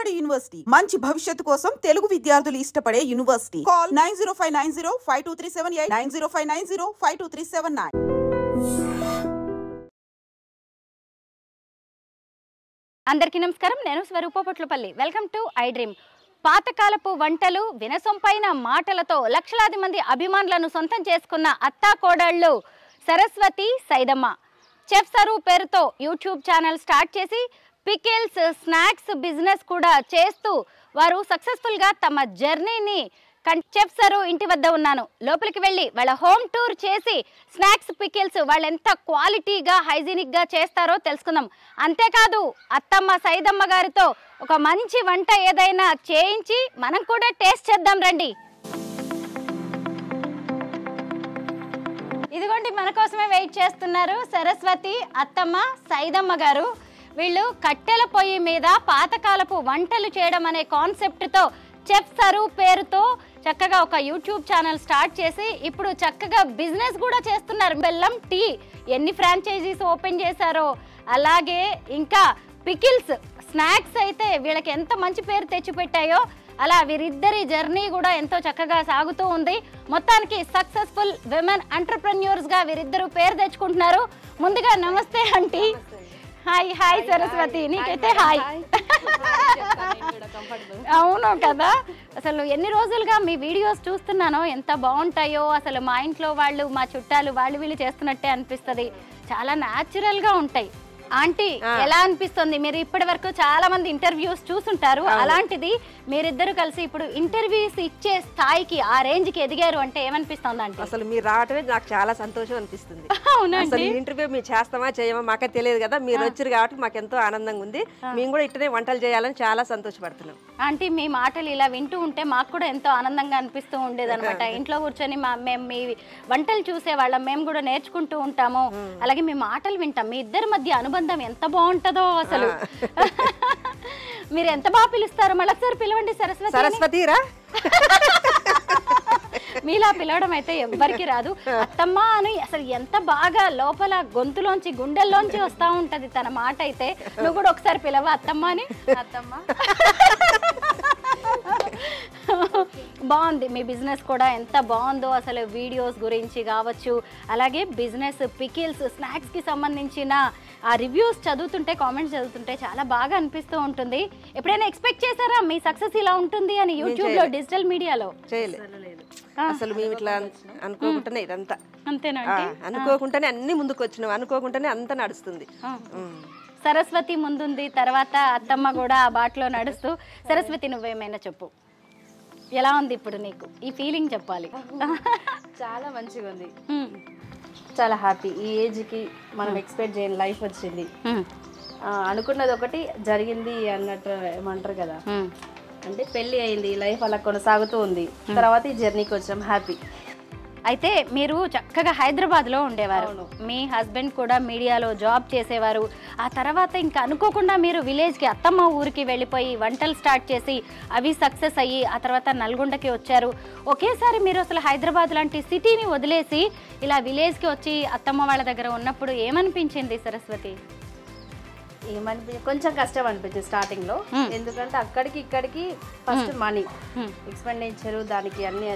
Tamil Nadu university మంచి భవిష్యత్తు కోసం తెలుగు విద్యార్థులు ఇష్టపడే యూనివర్సిటీ. కాల్ 9059052378 9059052379. అందరికీ నమస్కారం. నేను Swaroopa Potlapalli. Welcome to iDream. పాతకాలపు వంటలు, వినసొంపైన మాటలతో లక్షలాది మంది అభిమానులను సొంతం చేసుకున్న అత్తా కోడళ్ళు సరస్వతి, సైదమ్మ చెఫ్ సరు పేరుతో యూట్యూబ్ ఛానల్ స్టార్ట్ చేసి పికిల్స్, స్నాక్స్ బిజినెస్ కూడా చేస్తూ వారు సక్సెస్ఫుల్గా తమ జర్నీని చెఫ్ సరు ఇంటి వద్ద ఉన్నాను. లోపలికి వెళ్ళి వాళ్ళ హోమ్ టూర్ చేసి స్నాక్స్, పికిల్స్ వాళ్ళు ఎంత క్వాలిటీగా, హైజీనిక్గా చేస్తారో తెలుసుకుందాం. అంతేకాదు అత్తమ్మ సైదమ్మ గారితో ఒక మంచి వంట ఏదైనా చేయించి మనం కూడా టేస్ట్ చేద్దాం రండి. ఇదిగోండి, మన కోసమే వెయిట్ చేస్తున్నారు సరస్వతి, అత్తమ్మ, సైదమ్మ గారు. వీళ్ళు కట్టెల పొయ్యి మీద పాతకాలపు వంటలు చేయడం అనే కాన్సెప్ట్తో చెఫ్ సరు పేరుతో చక్కగా ఒక యూట్యూబ్ ఛానల్ స్టార్ట్ చేసి ఇప్పుడు చక్కగా బిజినెస్ కూడా చేస్తున్నారు. బెల్లం టీ ఎన్ని ఫ్రాంచైజీస్ ఓపెన్ చేశారో, అలాగే ఇంకా పికిల్స్, స్నాక్స్ అయితే వీళ్ళకి ఎంత మంచి పేరు తెచ్చిపెట్టాయో అలా వీరిద్దరి జర్నీ కూడా ఎంతో చక్కగా సాగుతూ ఉంది. మొత్తానికి సక్సెస్ఫుల్ విమెన్ ఎంటర్‌ప్రెన్యూర్స్గా వీరిద్దరూ పేరు తెచ్చుకుంటున్నారు. ముందుగా నమస్తే ఆంటీ. హాయ్ హాయ్ సరస్వతి, నీకైతే హాయ్. అవును కదా, అసలు ఎన్ని రోజులుగా మీ వీడియోస్ చూస్తున్నానో ఎంత బాగుంటాయో. అసలు మా ఇంట్లో వాళ్ళు, మా చుట్టాలు వాళ్ళు వీళ్ళు చేస్తున్నట్టే అనిపిస్తుంది. చాలా న్యాచురల్గా ఉంటాయి. ఆంటీ ఎలా అనిపిస్తుంది? మీరు ఇప్పటి వరకు చాలా మంది ఇంటర్వ్యూస్ చూసుంటారు, అలాంటిది మీరిద్దరు కలిసి ఇప్పుడు ఇంటర్వ్యూస్ ఇచ్చే స్థాయికి, ఆ రేంజ్ కి ఎదిగారు అంటే ఏమనిపిస్తుంది అంటే? అసలు మీరు రావటమే నాకు చాలా సంతోషం అనిపిస్తుంది. అసలు ఇంటర్వ్యూ మీరు చేస్తామా చేయమా మాకే తెలియదు కదా, మీరు వచ్చారు కాబట్టి మాకు ఎంతో ఆనందంగా ఉంది. మేము కూడా ఇట్టనే వంటలు చేయాలని చాలా సంతోషపడుతున్నాం. ఆంటీ మీ మాటలు ఇలా వింటూ ఉంటే మాకు కూడా ఎంతో ఆనందంగా అనిపిస్తూ ఉండేది అనమాట. ఇంట్లో కూర్చొని మేము మీ వంటలు చూసేవాళ్ళం, మేము కూడా నేర్చుకుంటూ ఉంటాము, అలాగే మీ మాటలు వింటాం. మీ ఇద్దరి మధ్య అనుబంధం ఎంత బాగుంటుందో అసలు. మీరు ఎంత బాగా పిలుస్తారు, మళ్ళీ ఒకసారి పిలవండి. సరస్వతి, సరస్వతిరా. మీలా పిలవడం అయితే ఎవ్వరికి రాదు. అత్తమ్మ అని అసలు ఎంత బాగా లోపల గొంతులోంచి, గుండెల్లోంచి వస్తా ఉంటది తన మాట అయితే. నువ్వు కూడా ఒకసారి పిలవ అత్తమ్మ అని. అత్తమ్మ బాగుంది. మీ బిజినెస్ కూడా ఎంత బాగుందో అసలు. వీడియోస్ గురించి కావచ్చు, అలాగే బిజినెస్, పికిల్స్, స్నాక్స్కి సంబంధించిన ఆ రివ్యూస్ చదువుతుంటే, కామెంట్స్ చదువుతుంటే చాలా బాగా అనిపిస్తూ ఉంటుంది. ఎప్పుడైనా ఎక్స్పెక్ట్ చేశారా మీ సక్సెస్ ఇలా ఉంటుంది అని యూట్యూబ్లో, డిజిటల్ మీడియాలో? చేయలేదు అసలు. మేము ఇట్లా అనుకోకుండానే ఇదంతా. అంతేనా? అనుకోకుండానే అన్ని ముందుకు వచ్చినాం, అనుకోకుండానే అంతా నడుస్తుంది. సరస్వతి ముందుంది, తర్వాత అత్తమ్మ కూడా ఆ బాటలో నడుస్తూ. సరస్వతి, నువ్వేమైనా చెప్పు, ఎలా ఉంది ఇప్పుడు నీకు ఈ ఫీలింగ్ చెప్పాలి. చాలా మంచిగా ఉంది, చాలా హ్యాపీ. ఈ ఏజ్కి మనం ఎక్స్పెక్ట్ చేయని లైఫ్ వచ్చింది. అనుకున్నది ఒకటి జరిగింది అన్నట్టు ఏమంటారు కదా, అంటే పెళ్ళి అయింది, లైఫ్ అలా కొనసాగుతూ ఉంది. తర్వాత ఈ జర్నీకి వచ్చాం, హ్యాపీ. అయితే మీరు చక్కగా హైదరాబాద్లో ఉండేవారు, మీ హస్బెండ్ కూడా మీడియాలో జాబ్ చేసేవారు. ఆ తర్వాత ఇంకా అనుకోకుండా మీరు విలేజ్కి, అత్తమ్మ ఊరికి వెళ్ళిపోయి వంటలు స్టార్ట్ చేసి అవి సక్సెస్ అయ్యి ఆ తర్వాత నల్గొండకి వచ్చారు. ఒకేసారి మీరు అసలు హైదరాబాద్ లాంటి సిటీని వదిలేసి ఇలా విలేజ్కి వచ్చి అత్తమ్మ వాళ్ళ దగ్గర ఉన్నప్పుడు ఏమనిపించింది సరస్వతి? కొంచెం కష్టం అనిపించింది స్టార్టింగ్లో. ఎందుకంటే అక్కడికి ఇక్కడికి ఫస్ట్ మనీ ఎక్స్పెండిచర్, దానికి అన్ని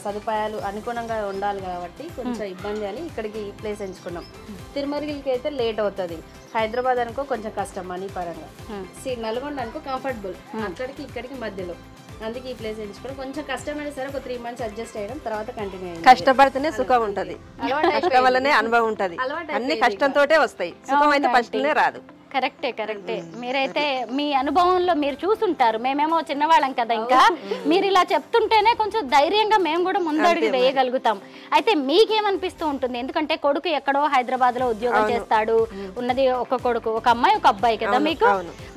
సదుపాయాలు అనుగుణంగా ఉండాలి కాబట్టి కొంచెం ఇబ్బంది అని ఇక్కడికి ఈ ప్లేస్ ఎంచుకున్నాం. తిరుమలగిరికి అయితే లేట్ అవుతుంది, హైదరాబాద్ అనుకో కొంచెం కష్టం మనీ పరంగా, నల్గొండ అనుకో కంఫర్టబుల్, అక్కడికి ఇక్కడికి మధ్యలో. అందుకే ఈ ప్లేస్ ఎంచుకున్నాం. కొంచెం కష్టమైన సరే ఒక 3 months అడ్జస్ట్ అయ్యడం, తర్వాత కంటిన్యూ అయ్యింది. కష్టపడితేనే సుఖం ఉంటది, కష్టం వల్లనే అనుభవం ఉంటది. అన్ని కష్టంతోటే వస్తాయి, సుఖం అయితే ఫస్ట్నే రాదు. కరెక్టే కరెక్టే. మీరైతే మీ అనుభవంలో మీరు చూసుంటారు, మేమేమో చిన్నవాళ్ళం కదా, ఇంకా మీరు ఇలా చెప్తుంటేనే కొంచెం ధైర్యంగా మేము కూడా ముందడుగు వేయగలుగుతాం. అయితే మీకేమనిపిస్తూ ఉంటుంది? ఎందుకంటే కొడుకు ఎక్కడో హైదరాబాద్ లో ఉద్యోగం చేస్తాడు, ఉన్నది ఒక కొడుకు, ఒక అమ్మాయి, ఒక అబ్బాయి కదా మీకు.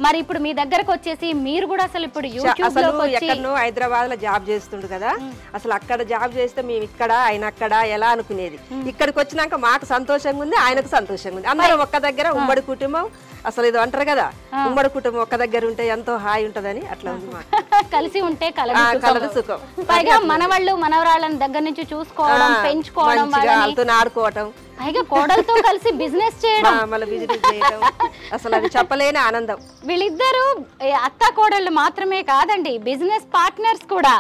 మరి ఇప్పుడు మీ దగ్గరకు వచ్చేసి మీరు కూడా అసలు ఇప్పుడు యూట్యూబ్ లో ఎక్కడో హైదరాబాద్ లో జాబ్ చేస్తుండు కదా, అసలు అక్కడ జాబ్ చేస్తే మేము ఇక్కడ, ఆయన అక్కడ ఎలా అనుకునేది. ఇక్కడికి వచ్చినాక మాకు సంతోషంగా ఉంది, ఆయనకు సంతోషంగా ఉంది. అందరం ఒక్క దగ్గర ఉమ్మడి కుటుంబం, అసలు ఇది అంటారు కదా ఉమ్మడి కుటుంబం ఒక్క దగ్గర ఉంటే ఎంతో హాయి ఉంటదని అట్లా ఉంది మాకు. కలిసి ఉంటే కలదు సుఖం. పైగా మనవాళ్ళు మనవరాళ్ళని దగ్గర నుంచి చూసుకోవడం, పెంచుకోవడం, వాళ్ళతో ఆడుకోవటం, పైగా కోడలతో కలిసి బిజినెస్ చేయడం, మళ్ళీ బిజినెస్ చేయడం, అసలు అది చెప్పలేని ఆనందం. వీళ్ళిద్దరు అత్త కోడళ్ళు మాత్రమే కాదండి, బిజినెస్ పార్ట్నర్స్ కూడా.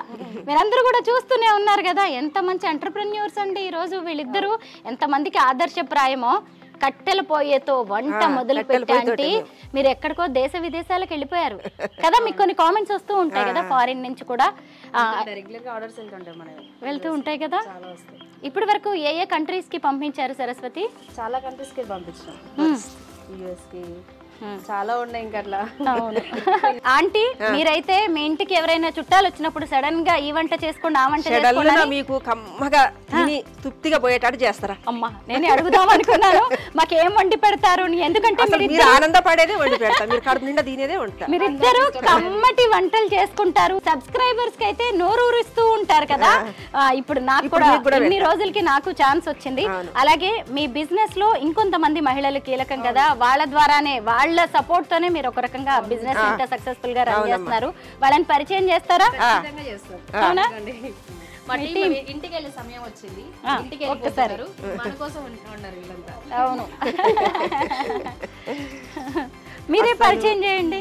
మీరందరూ కూడా చూస్తూనే ఉన్నారు కదా ఎంత మంచి ఎంటర్‌ప్రెన్యూర్స్ అండి ఈ రోజు వీళ్ళిద్దరు. ఎంత మందికి ఆదర్శప్రాయమో. కట్టెల పొయ్యితో వంట మొదలు పెట్టండి, మీరు ఎక్కడికో దేశ విదేశాలకు వెళ్ళిపోయారు కదా. మీకు కొన్ని కామెంట్స్ వస్తూ ఉంటాయి కదా ఫారిన్ నుంచి కూడా, వెళ్తూ ఉంటాయి కదా. ఇప్పటి వరకు ఏ ఏ కంట్రీస్ కి పంపించారు సరస్వతి? చాలా కంట్రీస్ కి పంపించాం, యుఎస్ కి చాలా ఉన్నాయి ఇంకా అట్లా. ఆంటీ మీరైతే మీ ఇంటికి ఎవరైనా చుట్టాలు వచ్చినప్పుడు సడన్ గా ఈ వంట చేసుకోండి ఆ వంట చేసుకోండి మీకు కమ్మగా తిని తృప్తిగా పోయేటట్టు చేస్తారా? అమ్మా నేనే అడుగుదాం అనుకున్నాను మాకేం వండి పెడతారు, ఎందుకంటే మీరు ఆనందపడేదే వండి పెడతారు, మీరు కడుపు నిండా తినేదే వండుతారు. మీరిద్దరు కమ్మటి వంటలు చేసుకుంటారు, సబ్స్క్రైబర్స్ కి అయితే నోరూరిస్తూ ఉంటారు కదా. ఇప్పుడు నాకు కూడా ఇన్ని రోజులకి నాకు ఛాన్స్ వచ్చింది. అలాగే మీ బిజినెస్ లో ఇంకొంతమంది మహిళలు కీలకం కదా, వాళ్ళ ద్వారానే వాళ్ళ సపోర్ట్ తోనే మీరు ఒక రకంగా బిజినెస్ ఇంత సక్సెస్ఫుల్ గా రన్ చేస్తున్నారు. వాళ్ళని పరిచయం చేస్తారా? అవునా? ఇంటికి వెళ్ళే సమయం వచ్చింది, ఇంటికి వెళ్ళిపోతారు, మన కోసం ఉన్నారు వీళ్ళంతా. అవును, మీరే పరిచయం చేయండి.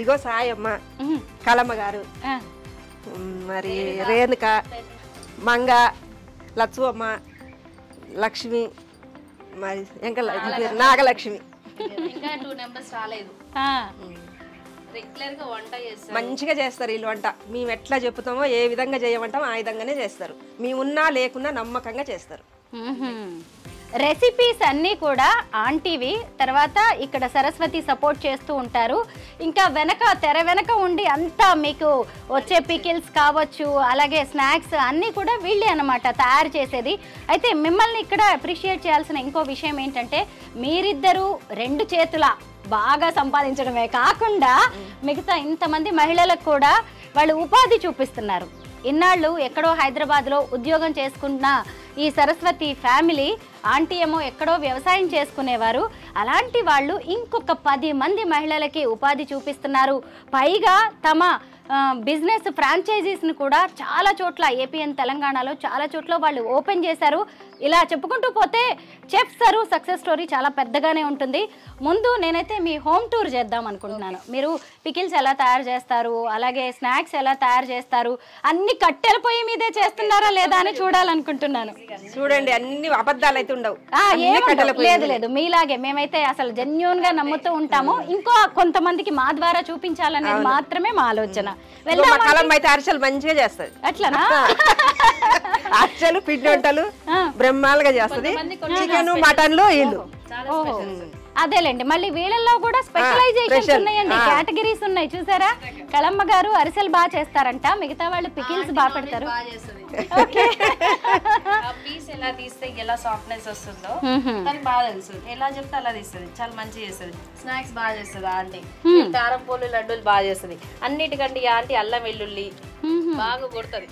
ఇగో సాయమ్మ, కలమ్మ గారు, మరి రేణుక, మంగ, లచ్చువమ్మ, లక్ష్మి, మరి ఇంకా నాగలక్ష్మి. ఇంకా 2 నెంబర్స్ రాలేదు. రెగ్యులర్ గా వంట చేస్తారు, మంచిగా చేస్తారు వీళ్ళు వంట. మేము ఎట్లా చెప్తామో ఏ విధంగా చేయమంటామో ఆ విధంగానే చేస్తారు. మేము ఉన్నా లేకున్నా నమ్మకంగా చేస్తారు. రెసిపీస్ అన్నీ కూడా ఆంటీవి. తర్వాత ఇక్కడ సరస్వతి సపోర్ట్ చేస్తూ ఉంటారు. ఇంకా తెర వెనక ఉండి అంతా మీకు వచ్చే పికిల్స్ కావచ్చు, అలాగే స్నాక్స్ అన్నీ కూడా వీళ్ళే అన్నమాట తయారు చేసేది. అయితే మిమ్మల్ని ఇక్కడ అప్రిషియేట్ చేయాల్సిన ఇంకో విషయం ఏంటంటే మీరిద్దరూ 2 చేతుల బాగా సంపాదించడమే కాకుండా మిగతా ఇంతమంది మహిళలకు కూడా వాళ్ళు ఉపాధి చూపిస్తున్నారు. ఇన్నాళ్ళు ఎక్కడో హైదరాబాద్లో ఉద్యోగం చేసుకున్న ఈ సరస్వతి ఫ్యామిలీ, ఆంటీ ఏమో ఎక్కడో వ్యవసాయం చేసుకునేవారు, అలాంటి వాళ్ళు ఇంకొక 10 మంది మహిళలకి ఉపాధి చూపిస్తున్నారు. పైగా తమ బిజినెస్ ఫ్రాంచైజీస్ని కూడా చాలా చోట్ల ఏపీ అండ్ తెలంగాణలో చాలా చోట్ల వాళ్ళు ఓపెన్ చేశారు. ఇలా చెప్పుకుంటూ పోతే చెఫ్ సరు సక్సెస్ స్టోరీ చాలా పెద్దగానే ఉంటుంది. ముందు నేనైతే మీ హోమ్ టూర్ చేద్దాం అనుకుంటున్నాను. మీరు పికిల్స్ ఎలా తయారు చేస్తారు, అలాగే స్నాక్స్ ఎలా తయారు చేస్తారు, అన్ని కట్టెల పొయ్యి మీదే చేస్తున్నారా లేదా అని చూడాలనుకుంటున్నాను. చూడండి, అన్ని అబద్ధాలు అయితే ఉండవు. లేదు లేదు, మీలాగే మేమైతే అసలు జెన్యూన్ గా నమ్ముతూ ఉంటాము. ఇంకో కొంతమందికి మా ద్వారా చూపించాలనేది మాత్రమే మా ఆలోచన. అయితే అరిసెలు మంచిగా చేస్తుంది. అట్లనా? అరిసెలు, పిండి వంటలు బ్రహ్మాలుగా చేస్తుంది. చికెన్, మటన్లు వీళ్ళు. అదేలేండి, మళ్ళీ వీళ్ళల్లో కూడా స్పెషలైజేషన్స్ ఉన్నాయండి, కేటగిరీస్ ఉన్నాయి. చూసారా, కళమ్మ గారు అరిసెలు బాగా చేస్తారంట, మిగతా వాళ్ళు పికిల్స్ బాగా పెడతారు. పీస్ ఎలా తీస్తే ఎలా సాఫ్ట్నెస్ వస్తుందో తనకి బాగా తెలుసు, ఎలా చెప్తే అలా తీస్తుంది, చాలా మంచిగా చేస్తుంది. స్నాక్స్ బాగా చేస్తుంది ఆంటీ, కారం పోలు లడ్డూలు బాగా చేస్తుంది. అన్నిటికంటే ఆంటీ అల్లం వెల్లుల్లి బాగా కొడుతుంది,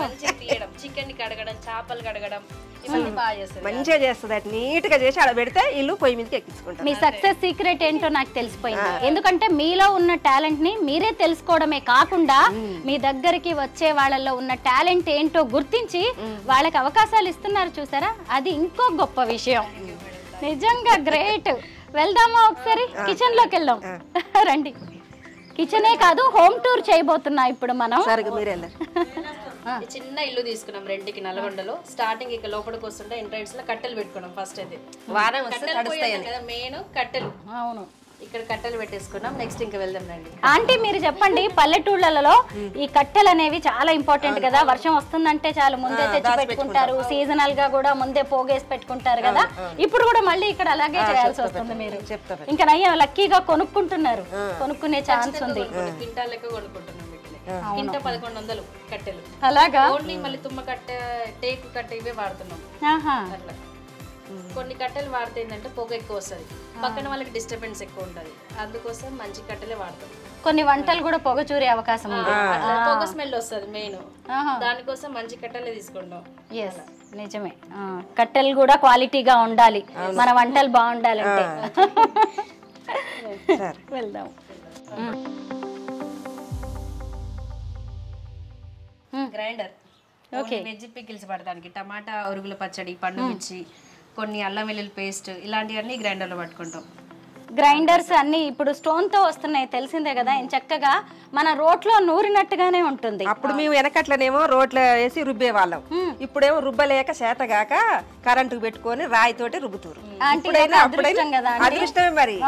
మంచిగా తీయడం, చికెన్ కడగడం, చేపలు కడగడం ఇవన్నీ బాగా చేస్తుంది, మంచిగా చేస్తుంది. నీట్ గా చేసి అలా పెడితే ఇల్లు పొయ్యి మీదకి ఎక్కించుకుంటారు. మీ సక్సెస్ సీక్రెట్ ఏంటో నాకు తెలిసిపోయింది. ఎందుకంటే మీలో ఉన్న టాలెంట్ ని మీరే తెలుసుకోవడమే కాకుండా మీ దగ్గరికి వచ్చే వాళ్ళల్లో ఉన్న టాలెంట్ ఏంటో గుర్తించి వాళ్ళకి అవకాశాలు ఇస్తున్నారు. చూసారా, అది ఇంకో గొప్ప విషయం. నిజంగా గ్రేట్. వెళ్దామా ఒకసారి కిచెన్ లోకి వెళ్దాం రండి. కిచెనే కాదు, హోమ్ టూర్ చేయబోతున్నా ఇప్పుడు మనం. చిన్న ఇల్లు తీసుకున్నాం రెంట్కి నల్గొండలో. స్టార్టింగ్ ఇక్కడ లోపలికి వస్తుంటే ఎంట్రన్స్ లో కట్టెలు పెట్టుకున్నాం. ఫస్ట్ అయితే వారం కదా మెయిన్ కట్టెలు. అవును, ఇక్కడ కట్టెలు పెట్టేసుకున్నాం. నెక్స్ట్ ఇంకా వెళ్దాం రండి. ఆంటీ మీరు చెప్పండి, పల్లెటూళ్ళలో ఈ కట్టెలు అనేవి చాలా ఇంపార్టెంట్ కదా. వర్షం వస్తుందంటే చాలా ముందే తెచ్చి పెట్టుకుంటారు, సీజనల్ గా కూడా ముందే పోగేసి పెట్టుకుంటారు కదా. ఇప్పుడు కూడా మళ్ళీ ఇక్కడ అలాగే చేయాల్సి వస్తుంది. మీరు ఇంకా నయ్య లక్కీగా కొనుక్కుంటున్నారు, కొనుక్కునే ఛాన్స్ ఉంది. క్వింటాల్ లెక్క కొనుక్కుంటున్నాం. ఇంత 1100 కట్టెలు అలాగా. ఓన్లీ మళ్ళీ తుమ్మ కట్టె, టేకు కట్టె ఇవే వాడుతున్నాం. అట్లా కొన్ని కట్టెలు వాడితే ఏంటంటే పొగ ఎక్కువ వస్తుంది, పక్కన వాళ్ళకి డిస్టర్బెన్స్ ఎక్కువ ఉంటుంది, అందుకోసం మంచి కట్టెలే వాడతాం. కొన్ని వంటలు కూడా పొగ చూరే అవకాశం ఉంది, పొగ స్మెల్ వస్తుంది మెయిన్, దానికోసం మంచి కట్టెలే తీసుకుంటాం. నిజమే, కట్టెలు కూడా క్వాలిటీగా ఉండాలి మన వంటలు బాగుండాలంటే. సరే వెళ్దాం. గ్రైండర్ వెజ్ పికిల్స్ పడడానికి టమాటా ఉరుగుల పచ్చడి, పండు మిర్చి, కొన్ని అల్లం వెల్లుల్లి పేస్ట్ ఇలాంటివన్నీ గ్రైండర్లో పట్టుకుంటాం. గ్రైండర్స్ అన్ని ఇప్పుడు స్టోన్ తో వస్తున్నాయి తెలిసిందే కదా, చక్కగా మన రోట్లో నూరినట్టుగానే ఉంటుంది. అప్పుడు మేము వెనకట్లనేమో రోట్లో వేసి రుబ్బే వాళ్ళం, ఇప్పుడేమో రుబ్బలేక చేతగాక కరెంటు పెట్టుకొని రాయితోటి రుబ్బుతారు. అదృష్టమే మరి,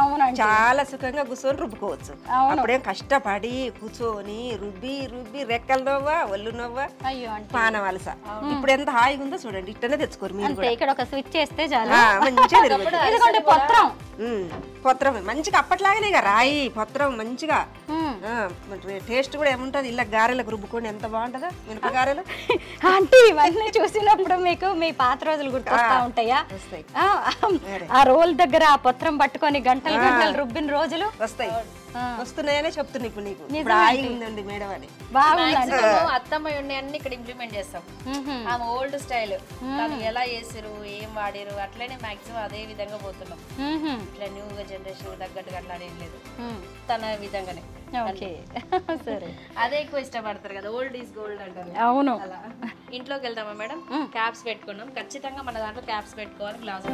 చాలా సుఖంగా కూర్చొని రుబ్బుకోవచ్చు. అప్పుడేం కష్టపడి కూర్చొని రుబ్బి రుబ్బి రెక్కలు నవ్వా ఒళ్ళు నవ్వా పాన వలస. ఇప్పుడు ఎంత హాయిగా ఉందో చూడండి, ఇట్టనే తెచ్చుకోరు మీరు కూడా. ఇక్కడ ఒక స్విచ్ చేస్తే చాలు మంచిగా పత్రం పత్రం మంచిగా అప్పట్లాగానే రాయి పత్రం మంచిగా టేస్ట్ కూడా ఏముంటది. ఇలా గారెలకు రుబ్బుకొని ఎంత బాగుంటదా మినప గారెలు. అంటే ఇవన్నీ చూసినప్పుడు మీకు మీ పాత రోజులు గుర్తొస్తా ఉంటాయా? ఆ రోల్ దగ్గర ఆ పత్రం పట్టుకొని గంటలు గంటలు రుబ్బిన రోజులు వస్తాయి. వస్తున్నాయనే చెప్తున్నా ఇప్పుడు నీకు. ఉందండి మేడం అని అత్తమ్మ అన్ని ఇక్కడ ఇంప్లిమెంట్ చేస్తాం. ఆమె ఓల్డ్ స్టైల్, ఎలా చేసారు ఏం వాడారు అట్లనే మాక్సిమం అదే విధంగా పోతున్నాం. ఇట్లా న్యూగా జనరేషన్ తగ్గట్టుగా అట్లా ఏం లేదు, తన విధంగానే. సరే, అదే ఎక్కువ ఇష్టపడతారు కదా, ఓల్డ్ ఈజ్ గోల్డ్ అంటారు. అవును. ఇంట్లోకి వెళ్తామా మేడం? క్యాప్స్ పెట్టుకున్నాం, ఖచ్చితంగా మన దాంట్లో క్యాప్స్ పెట్టుకోవాలి. గ్లాస్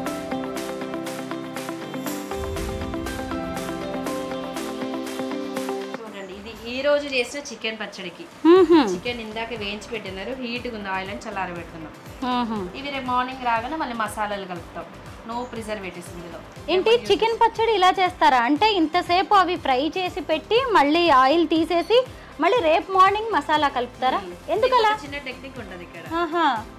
ఈ రోజు చేసిన చికెన్ పచ్చడికి చికెన్ ఇందాక వేయించి పెట్టినారు, హీట్ ఉంది ఆయిల్ అని చల్లార పెడుతున్నాం. ఇవి రేపు మార్నింగ్ రాగానే మళ్ళీ మసాలాలు కలుపుతాం, నో ప్రిజర్వేటివ్స్ ఇందులో. ఏంటి చికెన్ పచ్చడి ఇలా చేస్తారా? అంటే ఇంతసేపు అవి ఫ్రై చేసి పెట్టి మళ్ళీ ఆయిల్ తీసేసి మళ్ళీ రేపు మార్నింగ్ మసాలా కలుపుతారా? ఎందుకలా? చిన్న టెక్నిక్ ఉంటది ఇక్కడ,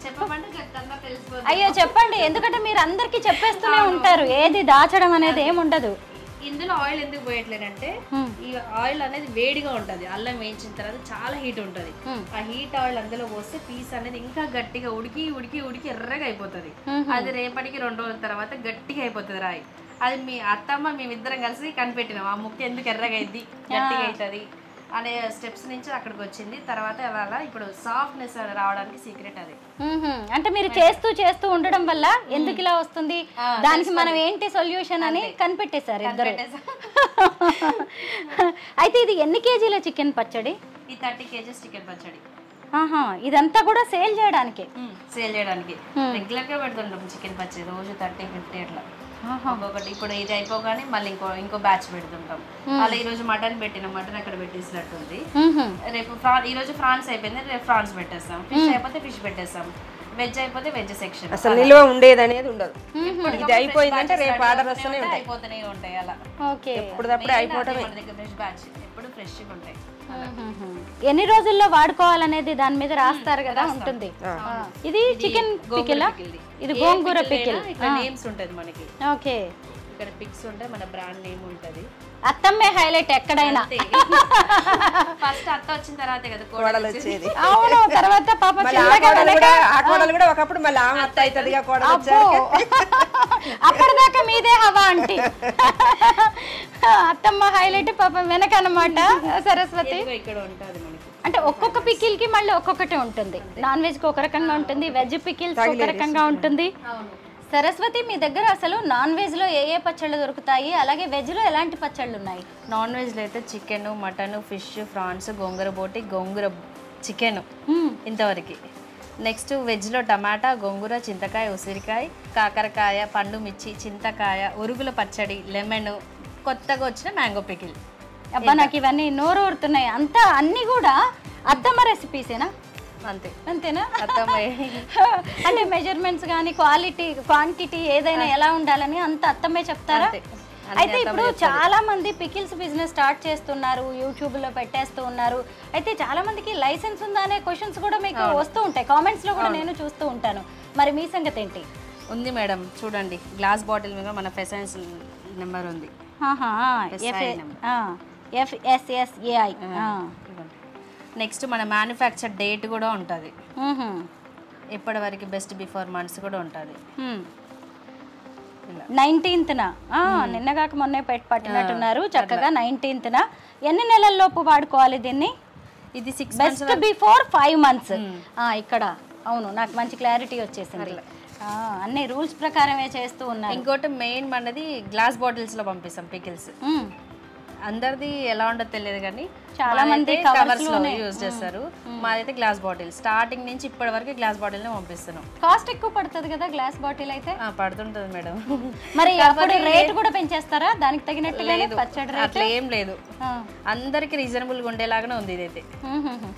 చెప్పమంటే చెప్తాను తెలిసిపోతుంది. అయ్యో చెప్పండి, ఎందుకంటే మీరు అందరికి చెప్పేస్తూనే ఉంటారు, ఏది దాచడం అనేది ఏమి ఉండదు. ఇందులో ఆయిల్ ఎందుకు పోయట్లేదంటే ఈ ఆయిల్ అనేది వేడిగా ఉంటది, అల్లం వేయించిన తర్వాత చాలా హీట్ ఉంటది. ఆ హీట్ ఆయిల్ అందులో పోస్తే పీస్ అనేది ఇంకా గట్టిగా ఉడికి ఉడికి ఉడికి ఎర్రగా అయిపోతుంది. అది రేపటికి 2 రోజుల తర్వాత గట్టిగా అయిపోతుంది రాయి. అది మీ అత్తమ్మ మేమిద్దరం కలిసి కనిపెట్టినాం, ఆ ముక్క ఎందుకు ఎర్రగా అయింది గట్టిగా అవుతుంది అనే స్టెప్స్ నుంచి అక్కడికి వచ్చింది. తర్వాత అలా ఇప్పుడు సాఫ్ట్నెస్ రావడానికి సీక్రెట్ అది. అంటే మీరు చేస్తూ చేస్తూ ఉండడం వల్ల ఎందుకు ఇలా వస్తుంది, దానికి మనం ఏంటి సొల్యూషన్ అని కనిపెట్టేశారు ఇద్దరు. అయితే ఇది ఎన్ని కేజీల చికెన్ పచ్చడి? ఈ 30 kgs చికెన్ పచ్చడి. ఇదంతా కూడా సేల్ చేయడానికి రెగ్యులర్ గా పెడుతుంటాం చికెన్ పచ్చడి, రోజు 30-50 అట్లా ఒక్కొక్కటి. ఇప్పుడు ఇది అయిపోగానే మళ్ళీ ఇంకో బ్యాచ్ పెడుతుంటాం. అలా ఈ రోజు మటన్ పెట్టినాం, మటన్ అక్కడ పెట్టేసినట్టుంది. రేపు ఈ రోజు ఫ్రాన్స్ అయిపోయింది, రేపు ఫ్రాన్స్ పెట్టేస్తాం. ఫిష్ అయిపోతే ఫిష్ పెట్టేస్తాం, వెజ్ అయిపోతే వెజ్ సెక్షన్. అసలు నిల్వ ఉండేది అనేది ఉండదు. ఇది అయిపోయిందంటే రేపు ఆర్డర్ వస్తూనే అయిపోతూనే ఉంటాయి. అలా ఎప్పుడప్పుడు అయిపోవటమే. మన దగ్గర ఫ్రెష్ బ్యాచ్ ఎప్పుడు ఫ్రెష్ గా ఉంటాయి. ఎన్ని రోజుల్లో వాడుకోవాలనేది దాని మీద రాస్తారు కదా, ఉంటుంది. ఇది చికెన్ పికిల్, ఇది గోంగూర పికిల్. ఇక్కడ నేమ్స్ ఉంటది మనకి. ఓకే, ఇక్కడ పిక్స్ ఉంటాయి, మన బ్రాండ్ నేమ్ ఉంటది. అత్తమ్మే హైలైట్ ఎక్కడైనా. ఫస్ట్ అత్త వచ్చిన తర్వాతే కదా కోడలు వచ్చేది. అవును, తర్వాత పాప కోడలు కూడా ఒకప్పుడు మళ్ళీ ఆమె అత్త అవుతుంది. అప్పటిదాకా మీదే హవా అంటే అత్తమ్మ హైలైట్ పాపం వెనక అన్నమాట. సరస్వతి ఇక్కడ ఉంటది మనకి. అంటే ఒక్కొక్క పికిల్ కి మళ్ళీ ఒక్కొక్కటి ఉంటుంది. నాన్ వెజ్ కి ఒక రకంగా ఉంటుంది, వెజ్ పికిల్స్ ఒక రకంగా ఉంటుంది. సరస్వతి, మీ దగ్గర అసలు నాన్ వెజ్ లో ఏ పచ్చళ్ళు దొరుకుతాయి, అలాగే వెజ్ లో ఎలాంటి పచ్చళ్ళు ఉన్నాయి? నాన్ వెజ్ లో అయితే చికెన్, మటన్, ఫిష్, ప్రాన్స్, గోంగూర బోటి, గోంగూర చికెన్ ఇంతవరకు. నెక్స్ట్ వెజ్ లో టమాటా, గోంగూర, చింతకాయ, ఉసిరికాయ, కాకరకాయ, పండు మిర్చి, చింతకాయ, ఉరుగుల పచ్చడి, లెమన్, కొత్తగా వచ్చిన మ్యాంగో పికిల్. అబ్బా నాకు ఇవన్నీ నోరు ఊరుతున్నాయి. అంతా అన్ని కూడా అత్తమ్మ రెసిపీసేనా? అంతేనా? అంటే మెజర్మెంట్స్ కానీ క్వాంటిటీ ఏదైనా ఎలా ఉండాలని అంత అత్తమ్మే చెప్తారా? అయితే ఇప్పుడు చాలా మంది పికిల్స్ బిజినెస్ స్టార్ట్ చేస్తున్నారు, యూట్యూబ్ లో పెట్టేస్తూ ఉన్నారు. అయితే చాలా మందికి లైసెన్స్ ఉందా అనే క్వశ్చన్స్ కూడా మీకు వస్తూ ఉంటాయి, కామెంట్స్ లో కూడా నేను చూస్తూ ఉంటాను. మరి మీ సంగతి ఏంటి? ఉంది మేడం, చూడండి గ్లాస్ బాటిల్ మీద మన ఫెసైన్స్ నెంబర్ ఉంది. FSSAI. నెక్స్ట్ మన మ్యానుఫ్యాక్చర్ డేట్ కూడా ఉంటుంది, ఇప్పటి వరకు బెస్ట్ బిఫోర్ మంత్స్ కూడా ఉంటుంది. 19th నిన్నగాక మొన్నే పట్టినట్టున్నారు చక్కగా. 19th ఎన్ని నెలల్లోపు వాడుకోవాలి దీన్ని? ఇది 6 బెస్ట్ బిఫోర్ 5 months. ఇక్కడ అవును, నాకు మంచి క్లారిటీ వచ్చేసింది. అన్ని రూల్స్ ప్రకారమే చేస్తూ ఉన్నారు. ఇంకోటి మెయిన్ మనది గ్లాస్ బాటిల్స్ లో పంపిస్తాం పికిల్స్. అందరిది ఎలా ఉండదు తెలియదు కానీ చాలా మంది కవర్స్ లో యూజ్ చేస్తారు. మాదైతే గ్లాస్ బాటిల్ స్టార్టింగ్ నుంచి ఇప్పటి వరకు గ్లాస్ బాటిల్ నే పంపిస్తున్నాం. కాస్ట్ ఎక్కువ పడుతుంది కదా గ్లాస్ బాటిల్ అయితే? పడుతుంటది మేడం. మరి అప్పుడు రేట్ కూడా పెంచేస్తారా దానికి తగినట్టుగా? పచ్చడి రేట్ అట్లా ఏం లేదు, అందరికి రీజనబుల్ గా ఉండేలాగానే ఉంది. ఇదైతే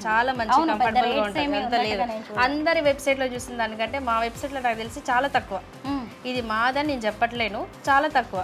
చాలా మంచి కంఫర్టబుల్ గా ఉంటుంది. అంత లేదు, అందరి వెబ్సైట్ లో చూసిన దానికంటే మా వెబ్సైట్ లో నాకు తెలిసి చాలా తక్కువ. ఇది మాదని నేను చెప్పట్లేను, చాలా తక్కువ.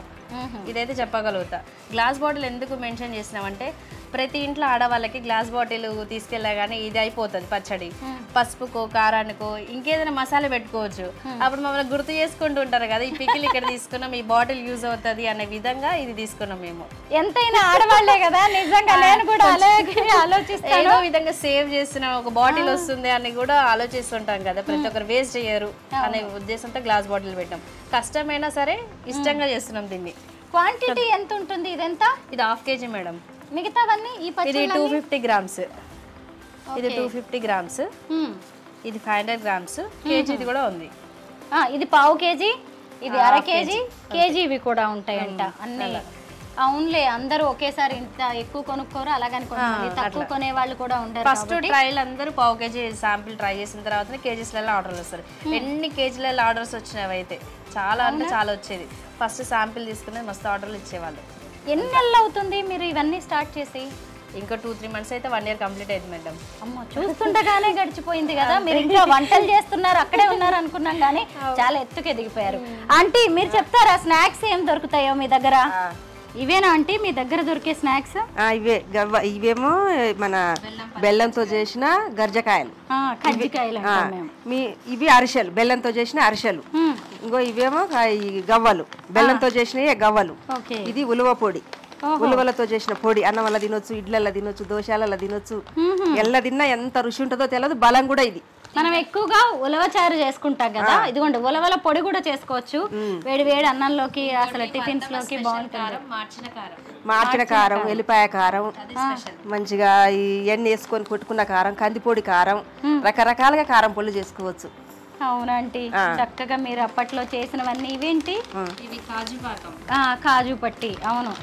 ఇదైతే చెప్పగలుగుతా. గ్లాస్ బాటిల్ ఎందుకు మెన్షన్ చేసినామంటే ప్రతి ఇంట్లో ఆడవాళ్ళకి గ్లాస్ బాటిల్ తీసుకెళ్ళగానే ఇది అయిపోతుంది పచ్చడి. పసుపుకో కారానికో ఇంకేదైనా మసాలా పెట్టుకోవచ్చు. అప్పుడు మమ్మల్ని గుర్తు చేసుకుంటూ ఉంటారు కదా, ఈ పికిల్ ఇక్కడ తీసుకున్నాం, ఈ బాటిల్ యూజ్ అవుతుంది అనే విధంగా ఇది తీసుకున్నాం మేము. ఎంతైనా ఆడవాళ్లే కదా, నిజంగా నేను కూడా అలాగే ఆలోచిస్తాను. ఏదో విధంగా సేవ్ చేస్తున్నాం, ఒక బాటిల్ వస్తుంది అని కూడా ఆలోచిస్తుంటాం కదా. ప్రతి ఒక్కరు వేస్ట్ చేయరు అనే ఉద్దేశంతో గ్లాస్ బాటిల్ పెట్టాం. కష్టమైనా సరే ఇష్టంగా చేస్తున్నాం దీన్ని. క్వాంటిటీ ఎంత ఉంటుంది? ఇదెంత? ఇది 1/2 kg మేడం. మిగతావన్నీ ఈ ఇది 250 grams. ఇది 250 grams. ఇది 500 grams. కేజీది కూడా ఉంది. ఇది 1/2 kg, ఇది 1/2 kg, కేజీవి కూడా ఉంటాయంట అన్నీ. అవునులే, అందరూ ఒకేసారి ఇంత ఎక్కువ కొనుక్కోరు, అలాగని కొంతమంది తక్కువ కొనే వాళ్ళు కూడా ఉంటారు. ఫస్ట్ ట్రైల్ అందరూ 1/2 kg శాంపిల్ ట్రై చేసిన తర్వాత కేజీస్లలో ఆర్డర్లు వస్తారు. ఎన్ని కేజీలలో ఆర్డర్స్ వచ్చినవి అయితే చాలా అంటే చాలా వచ్చేది. ఫస్ట్ శాంపిల్ తీసుకునేది మస్తు ఆర్డర్లు ఇచ్చేవాళ్ళు. ఎన్ని నెలలు అవుతుంది మీరు ఇవన్నీ స్టార్ట్ చేసి? ఇంకా 2-3 months అయితే 1 year కంప్లీట్ అయింది మేడం. అమ్మో, చూస్తుండగానే గడిచిపోయింది కదా. మీరు ఇంకా వంటలు చేస్తున్నారు, అక్కడే ఉన్నారు అనుకున్నాం కానీ చాలా ఎత్తుకు ఎదిగిపోయారు. ఆంటీ మీరు చెప్తారా స్నాక్స్ ఏం దొరుకుతాయో మీ దగ్గర? ఇవేనా ఆంటీ మీ దగ్గర దొరికే స్నాక్స్? ఇవే ఇవేమో మన బెల్లంతో చేసిన గర్జకాయలు, కజ్జికాయలు. ఇవి అరిసెలు, బెల్లంతో చేసిన అరిసెలు. ఇంకో ఇవేమో గవ్వలు, బెల్లంతో చేసినవి గవ్వలు. ఇది ఉలువ పొడి, ఉలువలతో చేసిన పొడి. అన్నం వల్ల తినొచ్చు, ఇడ్లల్లో తినొచ్చు, దోశలలో తినొచ్చు. ఎల్ల తిన్నా ఎంత రుచి ఉంటుందో తెలియదు. బలం కూడా ఇది. మనం ఎక్కువగా ఉలవచారు చేసుకుంటాం కదా, ఇదిగోండి ఉలవల పొడి కూడా చేసుకోవచ్చు. వేడి వేడి అన్నంలోకి, అసలు టిఫిన్స్ లోకి బాగుంటుంది. మార్చిన కారం, ఎల్లిపాయ కారం, మంచిగా ఎన్ని వేసుకొని కొట్టుకున్న కారం, కందిపొడి కారం, రకరకాలుగా కారం పొళ్ళు చేసుకోవచ్చు. అవునంటీ, చక్కగా మీరు అప్పట్లో చేసినవన్నీ. ఇవేంటి? ఇవి కాజు పాకం, కాజు పట్టి. అవును.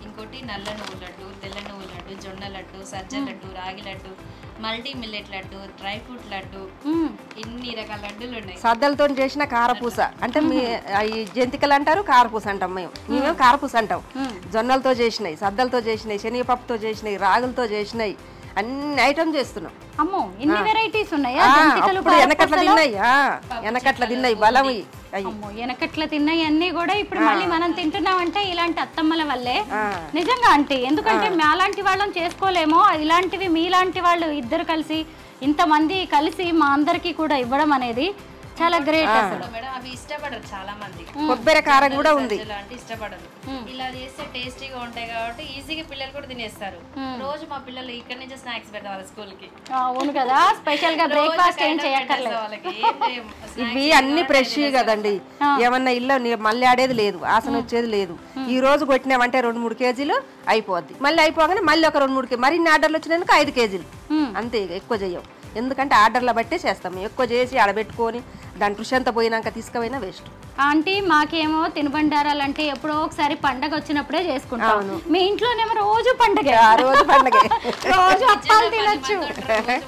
ఇంకోటి నల్ల నువ్వు లడ్డు, తెల్ల నువ్వు లడ్డు, జొన్న లడ్డు, సజ్జ లడ్డు, రాగి laddu, multi millet laddu, dry fruit laddu, ఇన్ని రకాల లడ్డులు ఉన్నాయి. సద్దలతో చేసిన కారపూస అంటే జంతికలు అంటారు, కారపూస అంటాం మేమేమో కారపూస అంటాం. జొన్నలతో చేసినాయి, సద్దలతో చేసినాయి, శనగపప్పుతో చేసినాయి, రాగులతో చేసినాయి, అన్ని ఐటమ్ చేస్తున్నాం. అమ్మో, ఇన్ని వెరైటీస్ ఉన్నాయా? వెనకట్ల తిన్నాయి బలం. వెనకట్ల తిన్నాయి అన్ని కూడా ఇప్పుడు మళ్ళీ మనం తింటున్నామంటే ఇలాంటి అత్తమ్మల వల్లే. నిజంగా అంటే ఎందుకంటే మాలాంటి వాళ్ళని చేసుకోలేమో, ఇలాంటివి మీలాంటి వాళ్ళు ఇద్దరు కలిసి ఇంతమంది కలిసి మా అందరికి కూడా ఇవ్వడం అనేది చాలా గ్రేట్. అసలు అవి ఇష్టపడరు చాలా మంది. కొబ్బరి కారం కూడా ఉంది, ఇష్టపడరు. ఇలా చేస్తే టేస్టీగా ఉంటాయి కాబట్టి ఈజీగా పిల్లలు కూడా తినేస్తారు. రోజు మా పిల్లలు ఇక్కడ నుంచి స్నాక్స్ పెడతాం వాళ్ళ స్కూల్ కి. అవును కదా, స్పెషల్ గా బ్రేక్ఫాస్ట్ ఏం చేయక్కర్లేదు వాళ్ళకి. ఇవి అన్ని ఫ్రెష్ కదండి, ఏమన్నా ఇల్లు మళ్ళీ ఆడేది లేదు, ఆసన వచ్చేది లేదు. ఈ రోజు కొట్టినామంటే 2-3 కేజీలు అయిపోద్ది. మళ్ళీ అయిపోగానే మళ్ళీ ఒక 2-3 కేజీ, మరిన్ని ఆర్డర్లు వచ్చినందుకు 5 కేజీలు అంతే. ఎక్కువ చెయ్యం, ఎందుకంటే ఆర్డర్ల బట్టే చేస్తాం. ఎక్కువ చేసి ఆడబెట్టుకొని దాని రుచి అంతా పోయినాక తీసుకుపోయినా వేస్ట్. ఆంటీ మాకేమో తినుబండారాలు అంటే ఎప్పుడో ఒకసారి పండగ వచ్చినప్పుడే చేసుకుంటాం. మీ ఇంట్లోనేమో రోజు పండగ, రోజు పండగ, రోజు అప్పాలు తినొచ్చు,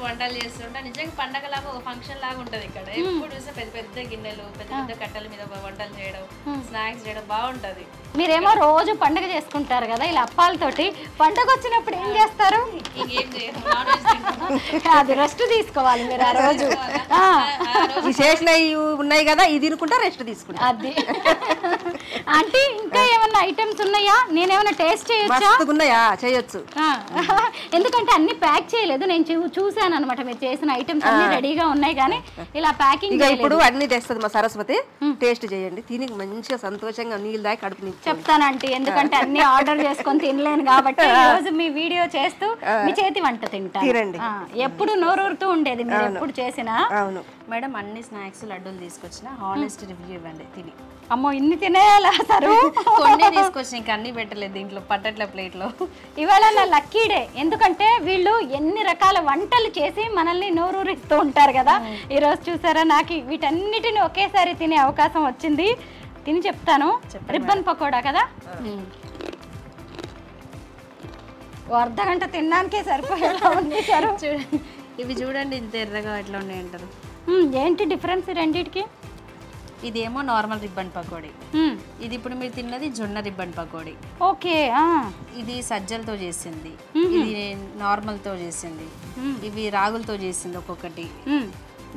వంటలు చేస్తుంటా. నిజంగా పండగ లాగా ఒక ఫంక్షన్ లాగా ఉంటది ఇక్కడ. ఎప్పుడు చూస్తే పెద్ద పెద్ద గిన్నెలు, పెద్ద పెద్ద కట్టెల మీద వంటలు చేయడం, స్నాక్స్ చేయడం బాగుంటది. మీరేమో రోజు పండగ చేసుకుంటారు కదా ఇలా అప్పాలతోటి. పండగ వచ్చినప్పుడు ఏం చేస్తారు? అది రెస్ట్ తీసుకోవాలి మీరు ఆ రోజు. చేసినవి ఉన్నాయి కదా, ఇది తినుకుంటా రెస్ట్ తీసుకుంటా. అది అంటే ఇంకా ఏమన్నా ఐటమ్స్ ఉన్నాయా? నేనేమన్నా టేస్ట్ చేయొచ్చా? ఉన్నాయా? చేయొచ్చు, ఎందుకంటే అన్ని ప్యాక్ చేయలేదు. నేను చూసాను అనమాట, మీరు చేసిన ఐటమ్స్ అన్ని రెడీగా ఉన్నాయి కానీ ఇలా ప్యాకింగ్. ఇప్పుడు అన్ని తెస్తుంది మా సరస్వతి, టేస్ట్ చేయండి, తిని మంచిగా సంతోషంగా నీళ్ళు దాకా కడుపు చెప్తానంటే. ఎందుకంటే అన్ని ఆర్డర్ చేసుకొని తినలేను కాబట్టి ఈ రోజు మీ వీడియో చేస్తూ మీ చేతి వంట తింటాను. ఎప్పుడు నోరూరుతూ ఉండేది మీరు ఎప్పుడు చేసినా. అవును మేడం, అన్ని స్నాక్స్ లడ్డూలు తీసుకొచ్చిన హానెస్ట్ రివ్యూ ఇవ్వండి తిని. అమ్మో ఇన్ని తినేయాలా సరు కొన్ని తీసుకొచ్చి ఇంకా అన్ని పెట్టలేదు దీంట్లో పట్టట్ల ప్లేట్లో. ఇవాళ నా లక్కీ డే, ఎందుకంటే వీళ్ళు ఎన్ని రకాల వంటలు చేసి మనల్ని నోరూరిస్తూ ఉంటారు కదా. ఈరోజు చూసారా నాకు వీటన్నిటిని ఒకేసారి తినే అవకాశం వచ్చింది. తిని చెప్తాను. రిబ్బన్ పకోడా కదా, అర్ధగంట తినడానికే సరిపోయేలా ఉంది సార్. ఇవి చూడండి ఇంత ఎర్రగా ఎట్లా ఉన్నాయి అంటారు. ఏంటి డిఫరెన్స్ రెండింటికి? ఇదేమో నార్మల్ రిబ్బన్ పకోడీ, ఇది ఇప్పుడు మీరు తిన్నది జొన్న రిబ్బన్ పకోడీ. ఓకే. ఇది సజ్జలతో చేసింది, ఇది నార్మల్తో చేసింది, ఇవి రాగులతో చేసింది ఒక్కొక్కటి.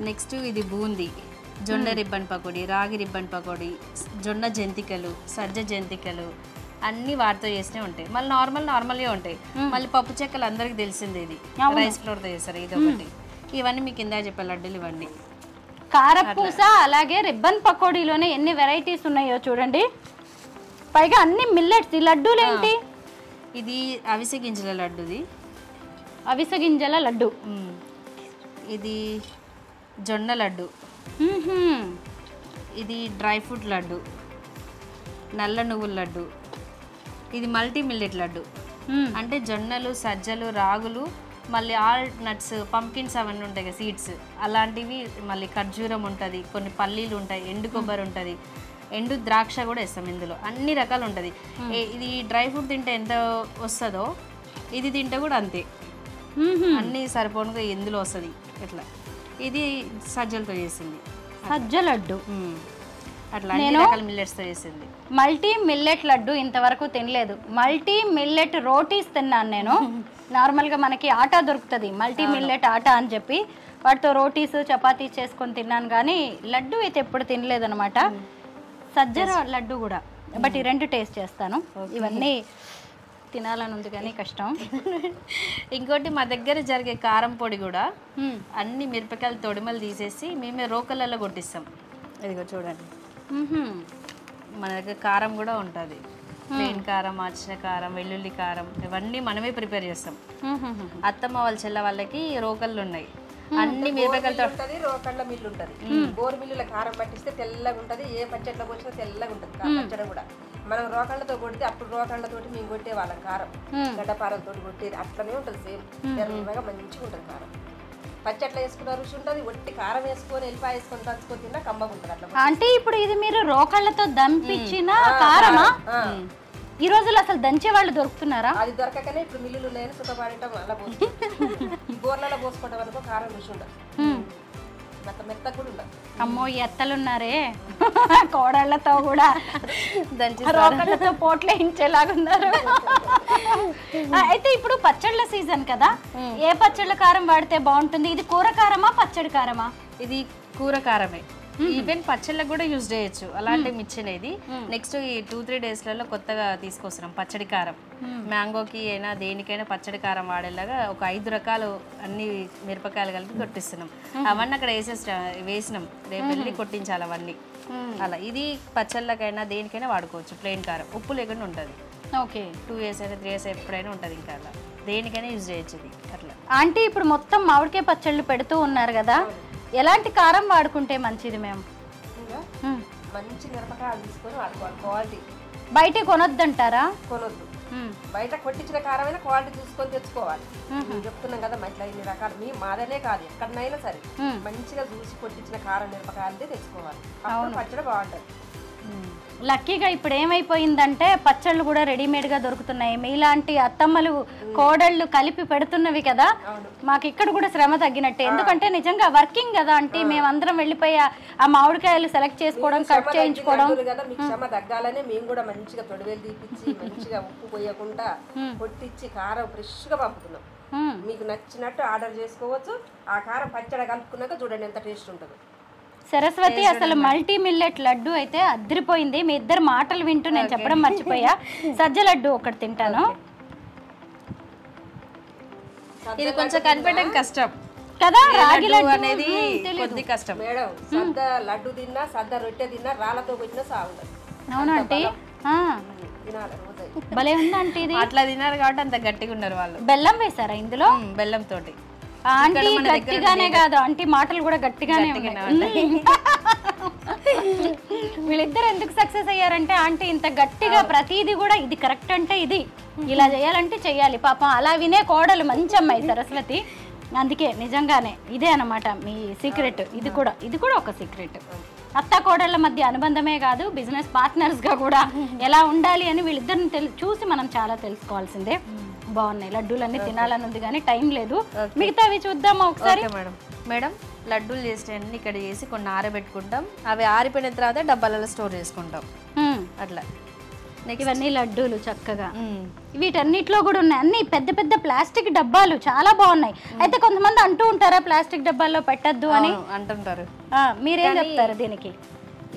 నెక్స్ట్ ఇది బూందీ, జొన్న రిబ్బన్ పకోడీ, రాగి రిబ్బన్ పకోడీ, జొన్న జంతికలు, సజ్జ జంతికలు అన్ని వాటితో చేసినవి ఉంటాయి. మళ్ళీ నార్మల్గా ఉంటాయి. మళ్ళీ పప్పు చెక్కలు అందరికి తెలిసింది, ఇది రైస్ ఫ్లోర్తో చేస్తారు. ఇది ఒకటి. ఇవన్నీ మీకు ఇందా చెప్పే లడ్డూలు ఇవన్నీ. కారపూస అలాగే రిబ్బన్ పకోడీలోనే ఎన్ని వెరైటీస్ ఉన్నాయో చూడండి. పైగా అన్ని మిల్లెట్స్. ఈ లడ్డూలు ఏంటి? ఇది అవిసె గింజల లడ్డుది. అవిసె గింజల లడ్డు. ఇది జొన్న లడ్డు. ఇది డ్రై ఫ్రూట్ లడ్డు, నల్ల నువ్వుల లడ్డు. ఇది మల్టీ మిల్లెట్ లడ్డు, అంటే జొన్నలు, సజ్జలు, రాగులు, మళ్ళీ ఆల్ నట్స్, పంకిన్స్ అవన్నీ ఉంటాయి కదా, సీడ్స్ అలాంటివి. మళ్ళీ ఖర్జూరం ఉంటుంది, కొన్ని పల్లీలు ఉంటాయి, ఎండు కొబ్బరి ఉంటుంది, ఎండు ద్రాక్ష కూడా వేస్తాం ఇందులో. అన్ని రకాలు ఉంటుంది. ఇది డ్రై ఫ్రూట్ తింటే ఎంత వస్తుందో ఇది తింటే కూడా అంతే, అన్నీ సరిపోనుగా ఇందులో వస్తుంది. ఇట్లా ఇది సజ్జలతో చేసింది సజ్జ లడ్డు. అట్లా అన్ని రకాల మిల్లెట్స్తో చేసింది. మల్టీ మిల్లెట్ లడ్డు ఇంతవరకు తినలేదు. మల్టీ మిల్లెట్ రోటీస్ తిన్నాను నేను. నార్మల్గా మనకి ఆటా దొరుకుతుంది, మల్టీ మిల్లెట్ ఆటా అని చెప్పి, వాటితో రోటీస్ చపాతీస్ చేసుకొని తిన్నాను, కానీ లడ్డు అయితే ఎప్పుడు తినలేదు అనమాట. సజ్జ లడ్డు కూడా. బట్ ఈ రెండు టేస్ట్ చేస్తాను. ఇవన్నీ తినాలని ఉంది కానీ కష్టం. ఇంకోటి మా దగ్గర జరిగే కారం పొడి కూడా అన్ని మిరపకాయలు తొడిమలు తీసేసి మేమే రోకలలో కొట్టిస్తాం. ఇదిగో చూడండి, మన దగ్గర కారం కూడా ఉంటుంది. ప్లెయిన్ కారం, ఆచిన కారం, వెల్లుల్లి కారం ఇవన్నీ మనమే ప్రిపేర్ చేస్తాం. అత్తమ్మ వాళ్ళ చెల్ల వాళ్ళకి రోకళ్ళు ఉన్నాయి. అన్ని మిరపకాయలతో రోకళ్ళ మిల్లు ఉంటుంది. బోర్ మిల్లుల కారం పట్టిస్తే తెల్లగా ఉంటుంది. ఏ పచ్చడిలో పోసినా తెల్లగా ఉంటుంది పచ్చడి కూడా. మనం రోకళ్ళతో కొడితే అప్పుడు రోకళ్ళతోటి మేము కొట్టే వాళ్ళం కారం, గడ్డపారంతో కొట్టేది అట్లనే ఉంటుంది. సేమ్ ఎర్రగా మంచిగా ఉంటుంది కారం. పచ్చట్ల వేసుకున్న రుచి ఉంటుంది. ఒట్టి కారం వేసుకొని ఎల్లిపాయ వేసుకొని దంచుకొని తిన్నా కమ్మగా ఉంటుంది అట్లా. అంటే ఇప్పుడు ఇది మీరు రోకళ్ళతో దంపించిన కారమా? ఈ రోజుల్లో అసలు దంచే వాళ్ళు దొరుకుతున్నారా? అది దొరకకనే ఇప్పుడు మిల్లులు ఉన్నాయని సుఖపడటం అలా పోసుకుంటాం. ఈ బోర్లలో పోసుకోవడం అనుకో కారం రుచి ఉండదు, మెత్త కూడా ఉండదు. అమ్మో ఎత్తలున్నారే కోడళ్లతో కూడా రోకళ్ళతో పోట్లు వేయించేలాగున్నారు. అయితే ఇప్పుడు పచ్చళ్ళ సీజన్ కదా, ఏ పచ్చళ్ళ కారం వాడితే బాగుంటుంది? ఇది కూర కారమా, పచ్చడి కారమా? ఇది కూర కారమే. ఈవెన్ పచ్చళ్ళకు కూడా యూజ్ చేయొచ్చు అలాంటి మిర్చినేది. నెక్స్ట్ ఈ 2-3 డేస్లలో కొత్తగా తీసుకొస్తున్నాం పచ్చడి కారం. మ్యాంగోకి అయినా దేనికైనా పచ్చడి కారం వాడేలాగా ఒక 5 రకాలు అన్ని మిరపకాయలు కలిపి కొట్టిస్తున్నాం. అవన్నీ అక్కడ వేసినాం, రేపు వెళ్ళి కొట్టించాలి అవన్నీ. అలా ఇది పచ్చళ్ళకైనా దేనికైనా వాడుకోవచ్చు. ప్లెయిన్ కారం ఉప్పు లేకుండా ఉంటుంది. ఓకే, 2 years అయినా 3 years ఎప్పుడైనా ఉంటుంది. ఇంకా అలా దేనికైనా యూజ్ చేయొచ్చు ఇది. అట్లా ఆంటీ ఇప్పుడు మొత్తం మామిడికాయ పచ్చళ్ళు పెడుతూ ఉన్నారు కదా, ఎలాంటి కారం వాడుకుంటే మంచిది? మేము మంచి మిరపకాయలు తీసుకొని వాడుకోవాలి. క్వాలిటీ బయట కొనొద్దంటారా? కొనొద్దు. బయట కొట్టించిన కారమైనా క్వాలిటీ చూసుకొని తెచ్చుకోవాలి. చెప్తున్నాం కదా ఇట్లా ఇన్ని రకాలు. మాదనే కాదు, ఎక్కడనైనా సరే మంచిగా చూసి కొట్టించిన కారం మిరపకాయలదే తెచ్చుకోవాలి. అప్పుడు పచ్చడి బాగుంటుంది. లక్కీగా ఇప్పుడు ఏమైపోయిందంటే పచ్చళ్ళు కూడా రెడీమేడ్గా దొరుకుతున్నాయి. మీలాంటి అత్తమ్మలు కోడళ్ళు కలిపి పెడుతున్నవి కదా, మాకు ఇక్కడ కూడా శ్రమ తగ్గినట్టే. ఎందుకంటే నిజంగా వర్కింగ్ కదా అంటే మేమందరం వెళ్ళిపోయి ఆ మామిడికాయలు సెలెక్ట్ చేసుకోవడం, కట్ చేయించుకోవడం. మీకు శ్రమ తగ్గాలనే మేము కూడా మంచిగా తొడివేలు తీపిచ్చి మంచిగా ఉప్పు పోయకుండా కొట్టించి కారం ఫ్రెష్గా పంపుతున్నాం. మీకు నచ్చినట్టు ఆర్డర్ చేసుకోవచ్చు. ఆ కారం పచ్చడి కలుపుకున్నాక చూడండి ఎంత టేస్ట్ ఉంటుందో. సరస్వతి, అసలు మల్టీ మిల్లెట్ లడ్డు అయితే అద్దరిపోయింది. మీ ఇద్దరు మాటలు వింటూ నేను చెప్పడం మర్చిపోయా. సజ్జ లడ్డు ఒకటి తింటాను. ఇది కొంచెం కనిపెట్టడం కష్టం కదా, రాగి లడ్డు అనేది కొద్ది కష్టం మేడం. సద్ద లడ్డు తిన్నా, సద్ద రొట్టె తిన్నా, రాళ్ళతో పెట్టినా సాగుండదు. అవునంటే భలే ఉందంటే ఇది. అట్లా తిన్నారు కాబట్టి అంత గట్టిగా ఉన్నారు వాళ్ళు. బెల్లం వేసారా ఇందులో? బెల్లం తోటి ఆంటీ గట్టిగానే కాదు, ఆంటీ మాటలు కూడా గట్టిగానే ఉన్నాయి. వీళ్ళిద్దరు ఎందుకు సక్సెస్ అయ్యారంటే ఆంటీ ఇంత గట్టిగా ప్రతిదీ కూడా ఇది కరెక్ట్ అంటే ఇది ఇలా చేయాలంటే చెయ్యాలి. పాపం అలా వినే కోడలు మంచి అమ్మాయి సరస్వతి. అందుకే నిజంగానే ఇదే అన్నమాట మీ సీక్రెట్. ఇది కూడా ఒక సీక్రెట్. అత్త కోడళ్ళ మధ్య అనుబంధమే కాదు, బిజినెస్ పార్ట్నర్స్ గా కూడా ఎలా ఉండాలి అని వీళ్ళిద్దరిని చూసి మనం చాలా తెలుసుకోవాల్సిందే. బాగున్నాయి లడ్డూలన్నీ తినాలని ఉంది కానీ టైం లేదు. మిగతావి చూద్దామా ఒకసారి? మేడం లడ్డూలు చేసేటన్ని ఇక్కడ చేసి కొన్ని ఆరబెట్టుకుంటాం. అవి ఆరిపోయిన తర్వాత డబ్బాలలో స్టోర్ చేసుకుంటాం. అట్లా ఇవన్నీ లడ్డూలు చక్కగా వీటన్నిటిలో కూడా ఉన్నాయి. అన్ని పెద్ద పెద్ద ప్లాస్టిక్ డబ్బాలు చాలా బాగున్నాయి. అయితే కొంతమంది అంటూ ఉంటారా ప్లాస్టిక్ డబ్బాల్లో పెట్టద్దు అని అంటుంటారు. మీరేం చెప్తారు దీనికి?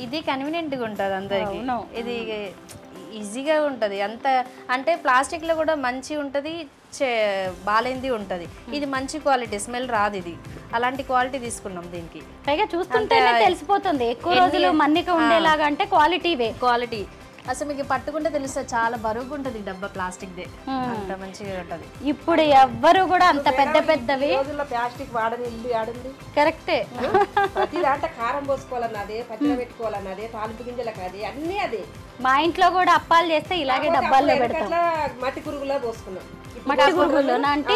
ఇది కన్వీనియంట్గా ఉంటుంది అందరికి, ఇది ఈజీగా ఉంటుంది. అంత అంటే ప్లాస్టిక్లో కూడా మంచి ఉంటుంది, బాలేంది ఉంటుంది. ఇది మంచి క్వాలిటీ, స్మెల్ రాదు. ఇది అలాంటి క్వాలిటీ తీసుకున్నాం దీనికి. పైగా చూస్తుంటేనే తెలిసిపోతుంది ఎక్కువ రోజులు మన్నిక ఉండేలాగా అంటే క్వాలిటీ అసలు మీకు పట్టుకుంటే తెలుస్తుంది. చాలా బరువుగా ఉంటుంది డబ్బా ప్లాస్టిక్ దే, అంత మంచిగా ఉంటుంది. ఇప్పుడు ఎవ్వరు కూడా అంత పెద్ద పెద్దవి ప్లాస్టిక్ వాడని ఇల్లు ఆడింది. కరెక్టే. ప్రతి దాంట్లో కారం పోసుకోవాలన్నదే, పచ్చడి పెట్టుకోవాలన్నదే, తాలింపు గింజలకు అదే, అన్ని అదే. మా ఇంట్లో కూడా అప్పాలు చేస్తే ఇలాగే డబ్బాల్లో పెడతాం. మట్టి పురుగులా పోసుకున్నాం. మట్టి పురుగులు అంటే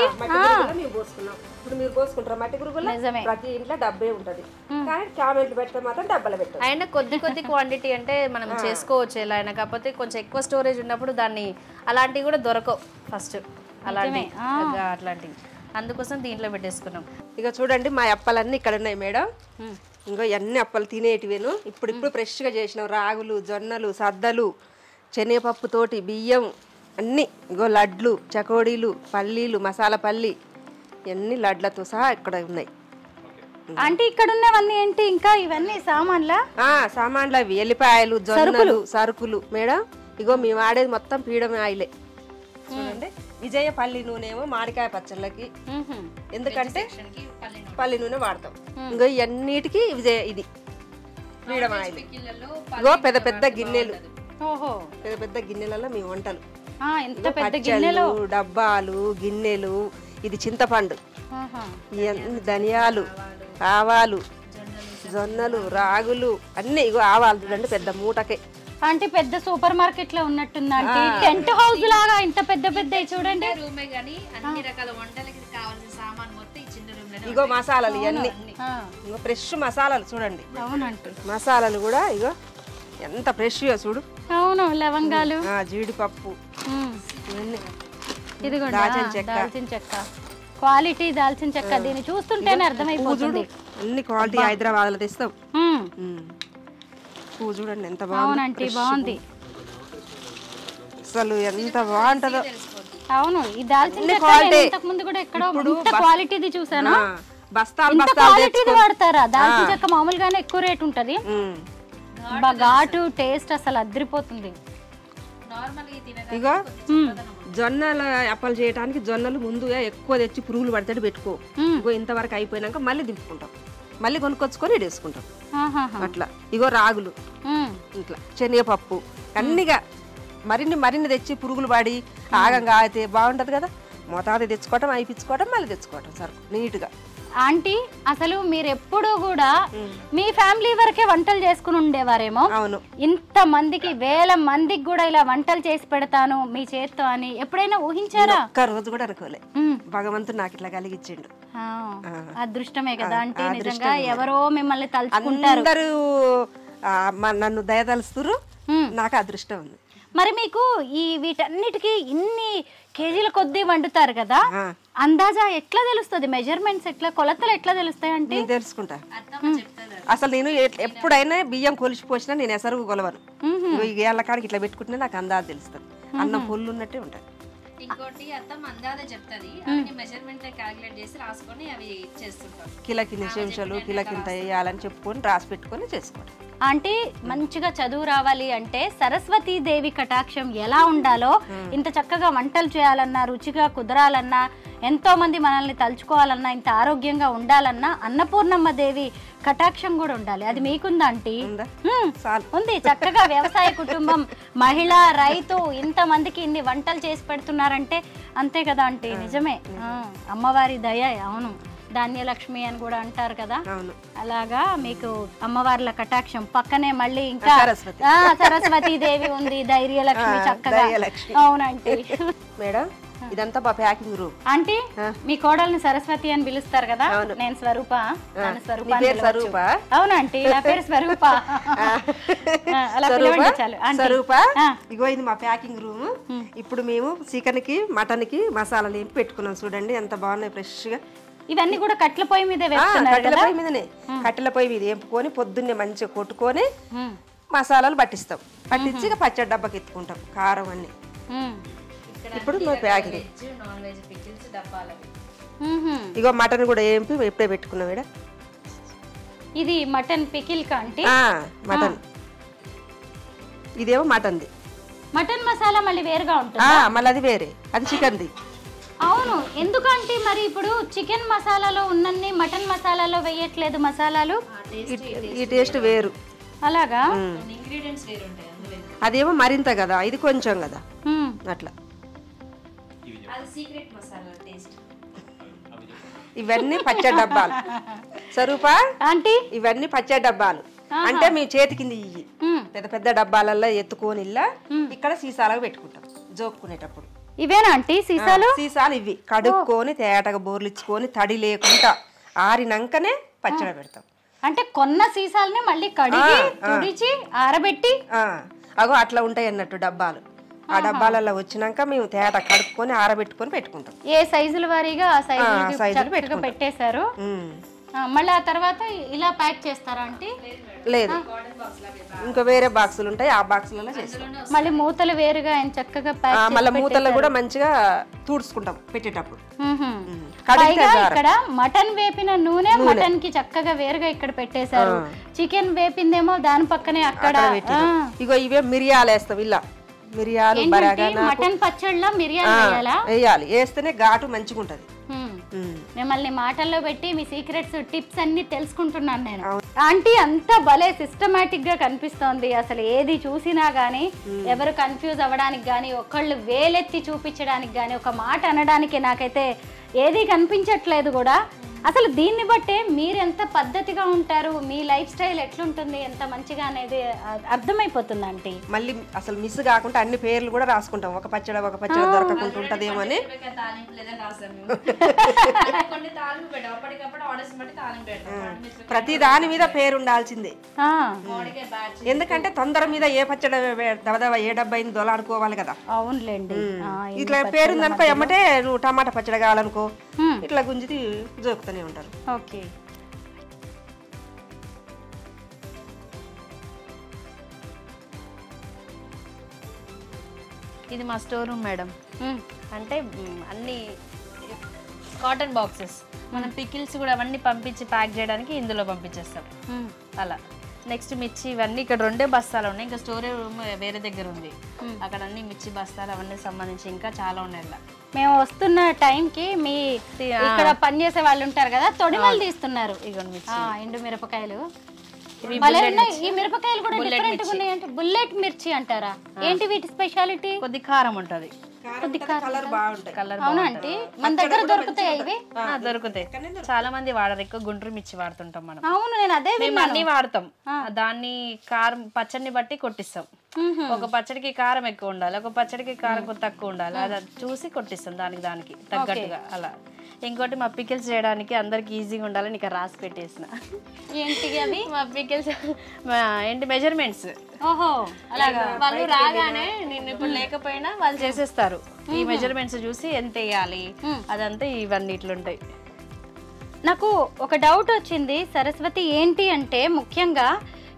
మేము పోసుకున్నాం. ఇప్పుడు మీరు పోసుకుంటారా మట్టి పురుగులు? ప్రతి ఇంట్లో డబ్బే ఉంటది, కానీ చామెంట్లు పెట్టడం మాత్రం డబ్బాలో పెట్టాం. అయినా కొద్ది క్వాంటిటీ అంటే మనం చేసుకోవచ్చు ఎలా అయినా. కాకపోతే కొంచెం ఎక్కువ స్టోరేజ్ ఉన్నప్పుడు దాన్ని అలాంటివి కూడా దొరకవు ఫస్ట్, అట్లాంటివి. అందుకోసం దీంట్లో పెట్టేసుకున్నాం. ఇక చూడండి మా అప్పలన్నీ ఇక్కడ ఉన్నాయి మేడం. ఇంకో అన్ని అప్పలు తినేటివేను. ఇప్పుడు ఫ్రెష్గా చేసినాం. రాగులు, జొన్నలు, సద్దలు, శనగపప్పుతోటి బియ్యం అన్నీ. ఇంకో లడ్లు, చకోడీలు, పల్లీలు, మసాలా పల్లి ఇవన్నీ లడ్లతో సహా ఇక్కడ ఉన్నాయి. అంటే ఇక్కడ ఉన్నవన్నీ ఏంటి? ఇంకా ఇవన్నీ సామాన్లా? సామాన్లు అవి ఎల్లిపాయలు, జొన్నలు, సరుకులు మేడం. ఇగో మేము వాడేది మొత్తం పీడం ఆయిలే. చూడండి విజయ పల్లి నూనె ఏమో మామిడికాయ పచ్చళ్ళకి, ఎందుకంటే పల్లి నూనె వాడతాం. ఇంకో ఇవన్నిటికి విజయ ఇది పీడం ఆయిల్. ఇగో పెద్ద పెద్ద గిన్నెలు, పెద్ద పెద్ద గిన్నెలలో మీ వంటలు, పచ్చళ్ళు, డబ్బాలు, గిన్నెలు. ఇది చింతపండు, ధనియాలు, ఆవాలు, జొన్నలు, రాగులు అన్ని. ఇగో ఆవాలు చూడండి పెద్ద మూటకే. అంటే పెద్ద సూపర్ మార్కెట్ లో ఉన్నట్టుందా? టెంట్ హౌస్ లాగా ఇంత పెద్ద పెద్ద చూడండి. ఇగో మసాలాలు ఇవన్నీ, ఇగో ఫ్రెష్ మసాలాలు చూడండి. అవునండి మసాలాలు కూడా ఇగో ఎంత ఫ్రెష్ చూడు. అవును లవంగాలు, జీడిపప్పు, ఇది కూడా దాల్చిన చెక్క, క్వాలిటీ దాల్చిన చెక్క. దీన్ని చూస్తుంటేనే అర్థమైపోతుంది అన్ని క్వాలిటీ. హైదరాబాద్ లో తెస్తాం. పువ్వు చూడండి ఎంత బాగుంది, బాగుంది అసలు ఎంత బాగుంటదో. అవును ఈ దాల్చిన చెక్క ఇంతకు ముందు కూడా ఎక్కడో క్వాలిటీది చూసాను. బస్తాలు బస్తాలు వాడతారా? దాల్చిన చెక్క మామూలుగానే ఎక్కువ రేట్ ఉంటది, ఘాటు టేస్ట్ అసలు అదిరిపోతుంది. ఇగో జొన్నల అప్పలు చేయడానికి జొన్నలు ముందుగా ఎక్కువ తెచ్చి పురుగులు పడితే పెట్టుకో. ఇగో ఇంతవరకు అయిపోయినాక మళ్ళీ దింపుకుంటాం, మళ్ళీ కొనుక్కొచ్చుకొని వేసుకుంటాం అట్లా. ఇగో రాగులు, ఇట్లా శనగపప్పు అన్నిగా మరిన్ని తెచ్చి పురుగులు పడి ఆగంగా అయితే బాగుంటది కదా. మోతాదు తెచ్చుకోవటం, అయిపించుకోవటం, మళ్ళీ తెచ్చుకోవటం సరుకు నీట్గా. ఆంటీ అసలు మీరు ఎప్పుడు కూడా మీ ఫ్యామిలీ వరకే వంటలు చేసుకుని ఉండేవారేమో. అవును, ఇంత మందికి, వేల మందికి కూడా ఇలా వంటలు చేసి పెడతాను మీ చేత్తో అని ఎప్పుడైనా ఊహించారా? ఒక్క రోజు కూడా అనుకోలే. భగవంతుడు నాకు ఇట్లా కలిగించిండు. అదృష్టమే కదా అంటే. నిజంగా ఎవరో మిమ్మల్ని తలుచుకుంటారు, అందరూ నన్ను దయతలుస్తురు. నాకు అదృష్టం ఉంది. మరి మీకు ఈ వీటన్నిటికీ ఇన్ని కేజీల కొద్దీ వండుతారు కదా, అందాజా ఎట్లా తెలుస్తుంది? మెజర్మెంట్స్ ఎట్లా, కొలతలు ఎట్లా తెలుస్తాయి? అంటే తెలుసుకుంటా. అసలు నేను ఎప్పుడైనా బియ్యం కొలిసిపోసినా నేను ఎసరు కొలవను. ఏళ్ళ కాడికి ఇట్లా పెట్టుకుంటే నాకు అందాజ తెలుస్తుంది. అన్నం పొల్లు ఉన్నట్టే ఉంటుంది. ఇంకోటి అత్తమ్మ అందాజ చెప్తుంది, అన్ని మెజర్మెంట్ క్యాలిక్యులేట్ చేసి రాసుకొని అవి చేస్తుంటాం. కిలోకి నిమిషాలు, కిలోకి ఇంత వేయాలని చెప్పుకొని రాసి పెట్టుకొని చేసుకోవడం. అంటే మంచిగా చదువు రావాలి అంటే సరస్వతీదేవి కటాక్షం ఎలా ఉండాలో, ఇంత చక్కగా వంటలు చేయాలన్నా, రుచిగా కుదరాలన్నా, ఎంతో మంది మనల్ని తలుచుకోవాలన్నా, ఇంత ఆరోగ్యంగా ఉండాలన్నా అన్నపూర్ణమ్మ దేవి కటాక్షం కూడా ఉండాలి. అది మీకుందా ఆంటీ? ఉంది. చక్కగా వ్యవసాయ కుటుంబం, మహిళ, రైతు, ఇంత మందికి ఇన్ని వంటలు చేసి పెడుతున్నారంటే అంతే కదా ఆంటీ. నిజమే, అమ్మవారి దయ. అవును, ధాన్యలక్ష్మి అని కూడా అంటారు కదా, అవును. అలాగా మీకు అమ్మవార్ల కటాక్షం పక్కనే మళ్ళీ ఇంకా సరస్వతి దేవి ఉంది, ధైర్యలక్ష్మి చక్కగా. అవునండి మేడం, ఇదంతా మా ప్యాకింగ్ రూమ్. ఆంటీ మీ కోడల్ని సరస్వతి అని పిలుస్తారు కదా, నేను స్వరూప. స్వరూప? అవునంటీ, నా పేరు స్వరూప. స్వరూప, ఇగో ఇది మా ప్యాకింగ్ రూమ్. ఇప్పుడు మేము చికెన్ కి మటన్ కి మసాలాలు ఏం పెట్టుకున్నాం చూడండి, ఎంత బాగున్నాయి ఫ్రెష్ గా. ఇవన్నీ కూడా కట్టెల పొయ్యి మీదే కట్టెల పొయ్యి మీదనే, కట్టెల పొయ్యి మీద వేపుకొని పొద్దున్నే మంచిగా కొట్టుకొని మసాలాలు పట్టిస్తాం. పట్టించి ఇక పచ్చడి డబ్బాకి ఎత్తుకుంటాం కారం అన్ని. ఇప్పుడు మా ప్యాకింగ్ ఇగో మటన్ కూడా ఏంపి ఎప్పుడే పెట్టుకున్నాం. ఇక్కడ ఇది మటన్ పికిల్ కాంటి. మటన్ ఇదేమో మటన్ది. మటన్ మసాలా మళ్ళీ వేరుగా ఉంటుంది, మళ్ళీ అది వేరే, అది చికెన్ది. అవును, ఎందుకంటే మరి ఇప్పుడు చికెన్ మసాలాలో ఉన్నన్ని మటన్ మసాలాలో వేయట్లేదు మసాలాలు, ఈ టేస్ట్ వేరు. అలాగా అదేమో మరింత కదా, ఇది కొంచెం కదా, అట్లా. ఇవన్నీ పచ్చడి డబ్బాలు స్వరూప ఆంటీ, ఇవన్నీ పచ్చడి డబ్బాలు. అంటే మీ చేతి కింద ఇవి పెద్ద పెద్ద డబ్బాలలో ఎత్తుకొని ఇక్కడ సీసాలకు పెట్టుకుంటాం జోపుకునేటప్పుడు. ఇవేనా ఆంటీ సీసాలు? సీసాలు ఇవి కడుక్కొని తేటగా బోర్లు ఇచ్చుకొని తడి లేకుండా ఆరినాకనే పచ్చడి పెడతాం. అంటే కొన్న సీసాలని మళ్ళీ కడిగి తుడిచి ఆరబెట్టి అగో అట్లా ఉంటాయి అన్నట్టు డబ్బాలు. ఆ డబ్బాలలో వచ్చినాక మేము తేట కడుక్కొని ఆరబెట్టుకొని పెట్టుకుంటాం. ఏ సైజుల వారీగా ఆ సైజులు పెట్టేశారు. మళ్ళీ ఆ తర్వాత ఇలా ప్యాక్ చేస్తారా ఆంటీ? లేదు, ఇంకా వేరే బాక్సులు ఉంటాయి, ఆ బాక్సులలో చేస్తాం. మళ్ళీ మూతలు వేరుగా చక్కగా ప్యాక్, మళ్ళీ మూతలు కూడా మంచిగా తుడుచుకుంటాం పెట్టేటప్పుడు. ఇక్కడ మటన్ వేపిన నూనె మటన్ కి చక్కగా వేరుగా ఇక్కడ పెట్టేశారు. చికెన్ వేపిందేమో దాని పక్కనే అక్కడ. ఇగో ఇవే మిరియాలు వేస్తాం. ఇలా మిరియాలు మటన్ పచ్చడిలో మిరియాలు వేయాలి, వేస్తేనే ఘాటు మంచిగా ఉంటది. మిమ్మల్ని మాటల్లో పెట్టి మీ సీక్రెట్స్ టిప్స్ అన్ని తెలుసుకుంటున్నాను నేను. ఆంటీ అంతా భలే సిస్టమాటిక్ గా కనిపిస్తోంది. అసలు ఏది చూసినా గానీ ఎవరు కన్ఫ్యూజ్ అవ్వడానికి గానీ, ఒకళ్ళు వేలెత్తి చూపించడానికి గానీ, ఒక మాట అనడానికి నాకైతే ఏది కనిపించట్లేదు కూడా. అసలు దీన్ని బట్టే మీరు ఎంత పద్ధతిగా ఉంటారు, మీ లైఫ్ స్టైల్ ఎట్లుంటుంది, ఎంత మంచిగా అనేది అర్థమైపోతుంది ఆంటీ. మళ్ళీ అసలు మిస్ కాకుండా అన్ని పేర్లు కూడా రాసుకుంటాం, ఒక పచ్చడి దొరకకుండా ఉంటదేమో అని. ప్రతి దాని మీద పేరు ఉండాల్సిందే, ఎందుకంటే తొందర మీద ఏ పచ్చడి ఏ డబ్బా అయింది దొలాడుకోవాలి కదా. అవునులేండి, ఇట్లా పేరుందనుకో ఎమ్మటే నువ్వు టమాటా పచ్చడి కావాలనుకో ఇట్లా గుంజిది జోకుతూనే ఉంటారు. ఓకే, ఇది మా స్టోర్ రూమ్ మేడం. అంటే అన్ని కాటన్ బాక్సెస్, మనం పికిల్స్ కూడా అవన్నీ పంపించి ప్యాక్ చేయడానికి ఇందులో పంపించేస్తాం అలా. నెక్స్ట్ మిర్చి ఇవన్నీ ఇక్కడ 2 బస్తాలు ఉన్నాయి, ఇంకా స్టోరేజ్ రూమ్ వేరే దగ్గర ఉంది, అక్కడ అన్ని మిర్చి బస్తాలు అవన్నీ సంబంధించి ఇంకా చాలా ఉన్నాయి. మేము వస్తున్న టైంకి మీ ఇక్కడ పనిచేసే వాళ్ళు ఉంటారు కదా, తొడిమలు తీస్తున్నారు. ఇగోండి ఎండు మిరపకాయలు. ఈ మిరపకాయలు కూడా డిఫరెంట్ గా ఉన్నాయంటే బుల్లెట్ మిర్చి అంటారా ఏంటి? వీటి స్పెషాలిటీ కొద్ది కారం ఉంటది, అవునండి. మన దగ్గర దొరుకుతాయి ఇవి? దొరుకుతాయి, చాలా మంది వాడరు, ఎక్కువ గుంటూరు మిర్చి వాడుతుంటాం మనం. అవును, నేను అదే మేము అన్ని వాడతాం. దాన్ని కారం పచ్చడిని బట్టి కొట్టిస్తాం. ఒక పచ్చడికి కారం ఎక్కువ ఉండాలి, ఒక పచ్చడికి కారం తక్కువ ఉండాలి, అది చూసి కొట్టిస్తాం దానికి తగ్గట్టుగా అలా. ఇంకోటి మా పికిల్స్ చేయడానికి అందరికి ఈజీగా ఉండాలని ఇక్కడ రాసి పెట్టేసిన. ఏంటి అవి? మా పికిల్స్ ఏంటి మెజర్మెంట్స్. ఓహో, అలాగా. వాళ్ళు రాగానే నేను ఇప్పుడు లేకపోయినా వాళ్ళు చేసేస్తారు. ఈ మెజర్మెంట్స్ చూసి ఎంత వేయాలి అదంతా ఇవన్నీ ఇట్లుంటాయి. నాకు ఒక డౌట్ వచ్చింది సరస్వతి, ఏంటి అంటే ముఖ్యంగా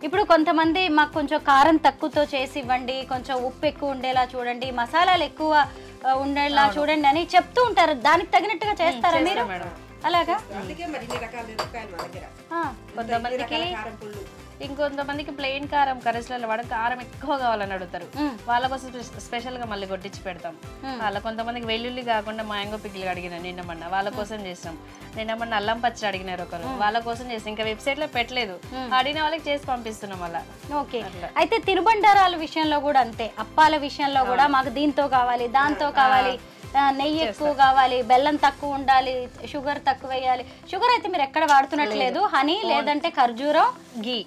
ఇప్పుడు కొంతమంది మాకు కొంచెం కారం తక్కువతో చేసి ఇవ్వండి, కొంచెం ఉప్పు ఎక్కువ ఉండేలా చూడండి, మసాలాలు ఎక్కువ ఉండేలా చూడండి అని చెప్తూ ఉంటారు. దానికి తగినట్టుగా చేస్తారా మీరు? అలాగా కొంతమందికి, ఇంకొంతమందికి ప్లెయిన్ కారం కర్రీస్లలో వాడ కారం ఎక్కువ కావాలని అడుగుతారు, వాళ్ళ కోసం స్పెషల్ గా మళ్ళీ కొట్టించి పెడతాం. అలా కొంతమందికి వెల్లుల్లి కాకుండా మ్యాంగో పికిల్ అడిగిన నిన్నమన్న వాళ్ళ కోసం చేస్తాం. నిన్నమన్న అల్లం పచ్చడి అడిగినారు ఒకరు, వాళ్ళ కోసం చేస్తాం. ఇంకా వెబ్సైట్ లో పెట్టలేదు, అడిగిన వాళ్ళకి చేసి పంపిస్తున్నాం అలా. ఓకే, అయితే తినుబండారాల విషయంలో కూడా అంతే, అప్పాల విషయంలో కూడా మాకు దీంతో కావాలి దాంతో కావాలి నెయ్యి ఎక్కువ కావాలి, బెల్లం తక్కువ ఉండాలి, షుగర్ తక్కువ వేయాలి. షుగర్ అయితే మీరు ఎక్కడ వాడుతున్నట్లేదు, హనీ లేదంటే ఖర్జూరం, గీ,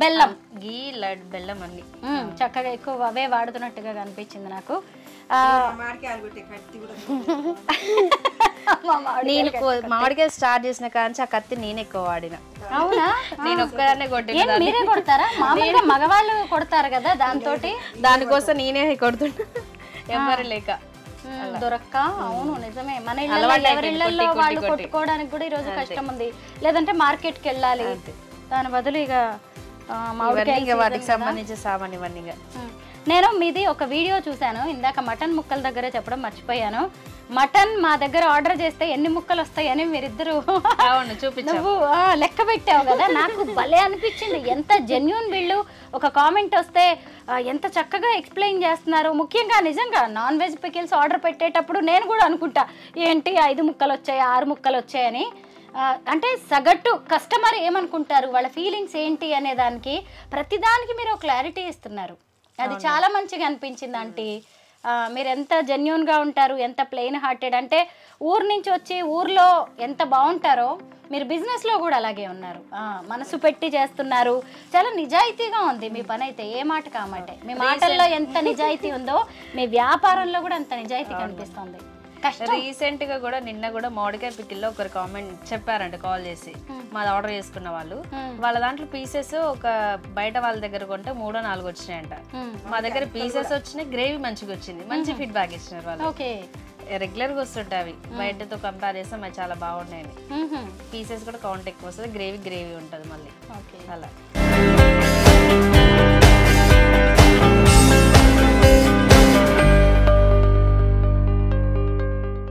బెల్లం, గీ, బెల్లం అన్ని చక్కగా ఎక్కువ అవే వాడుతున్నట్టుగా కనిపించింది నాకు. నేను మామిడికాయ స్టార్ట్ చేసిన కానీ ఆ కత్తి నేను ఎక్కువ వాడిన. అవునా? నేను ఒక్కదాన్నే కొట్టిన. మీరే కొడతారా? మామూలుగా మగవాళ్ళు కొడతారు కదా దాంతో, దానికోసం నేనే కొడుతున్నా ఎవరు లేక దొరక్క. అవును నిజమే, మన ఎవరిళ్ళల్లో వాళ్ళు కొట్టుకోవడానికి కూడా ఈరోజు కష్టం ఉంది, లేదంటే మార్కెట్కి వెళ్ళాలి. దాని బదులు ఇక మామిడికాయ వాటికి సంబంధించిన సామాన్ ఇవన్నీ. నేను మీది ఒక వీడియో చూశాను ఇందాక, మటన్ ముక్కల దగ్గర చెప్పడం మర్చిపోయాను. మటన్ మా దగ్గర ఆర్డర్ చేస్తే ఎన్ని ముక్కలు వస్తాయని మీరిద్దరు నువ్వు లెక్క పెట్టావు కదా, నాకు భలే అనిపించింది. ఎంత జెన్యూన్ వీళ్ళు, ఒక కామెంట్ వస్తే ఎంత చక్కగా ఎక్స్ప్లెయిన్ చేస్తున్నారు. ముఖ్యంగా నిజంగా నాన్ వెజ్ పికిల్స్ ఆర్డర్ పెట్టేటప్పుడు నేను కూడా అనుకుంటా, ఏంటి 5 ముక్కలు వచ్చాయి 6 ముక్కలు వచ్చాయని. అంటే సగటు కస్టమర్ ఏమనుకుంటారు, వాళ్ళ ఫీలింగ్స్ ఏంటి అనే దానికి ప్రతిదానికి మీరు క్లారిటీ ఇస్తున్నారు. అది చాలా మంచిగా అనిపించింది ఆంటీ. మీరు ఎంత జెన్యూన్గా ఉంటారు, ఎంత ప్లెయిన్ హార్టెడ్. అంటే ఊరు నుంచి వచ్చి ఊర్లో ఎంత బాగుంటారో మీరు బిజినెస్లో కూడా అలాగే ఉన్నారు, మనసు పెట్టి చేస్తున్నారు. చాలా నిజాయితీగా ఉంది మీ పని అయితే, ఏ మాట కామాటే. మీ మాటల్లో ఎంత నిజాయితీ ఉందో మీ వ్యాపారంలో కూడా అంత నిజాయితీ కనిపిస్తుంది. రీసెంట్ గా కూడా నిన్న కూడా మామిడికాయ పికిల్లో ఒకరు కామెంట్ చెప్పారంట కాల్ చేసి, మాది ఆర్డర్ చేసుకున్న వాళ్ళు, వాళ్ళ దాంట్లో పీసెస్ ఒక బయట వాళ్ళ దగ్గర కొంటే 3-4 వచ్చినాయంట. మా దగ్గర పీసెస్ వచ్చినాయి, గ్రేవీ మంచిగా వచ్చింది, మంచి ఫీడ్బ్యాక్ ఇచ్చినారు వాళ్ళు. రెగ్యులర్ గా వస్తుంటాయి అవి, బయటతో కంపేర్ చేస్తే మరి చాలా బాగున్నాయి. పీసెస్ కూడా కౌంట్ ఎక్కువ వస్తుంది, గ్రేవీ ఉంటుంది మళ్ళీ అలా.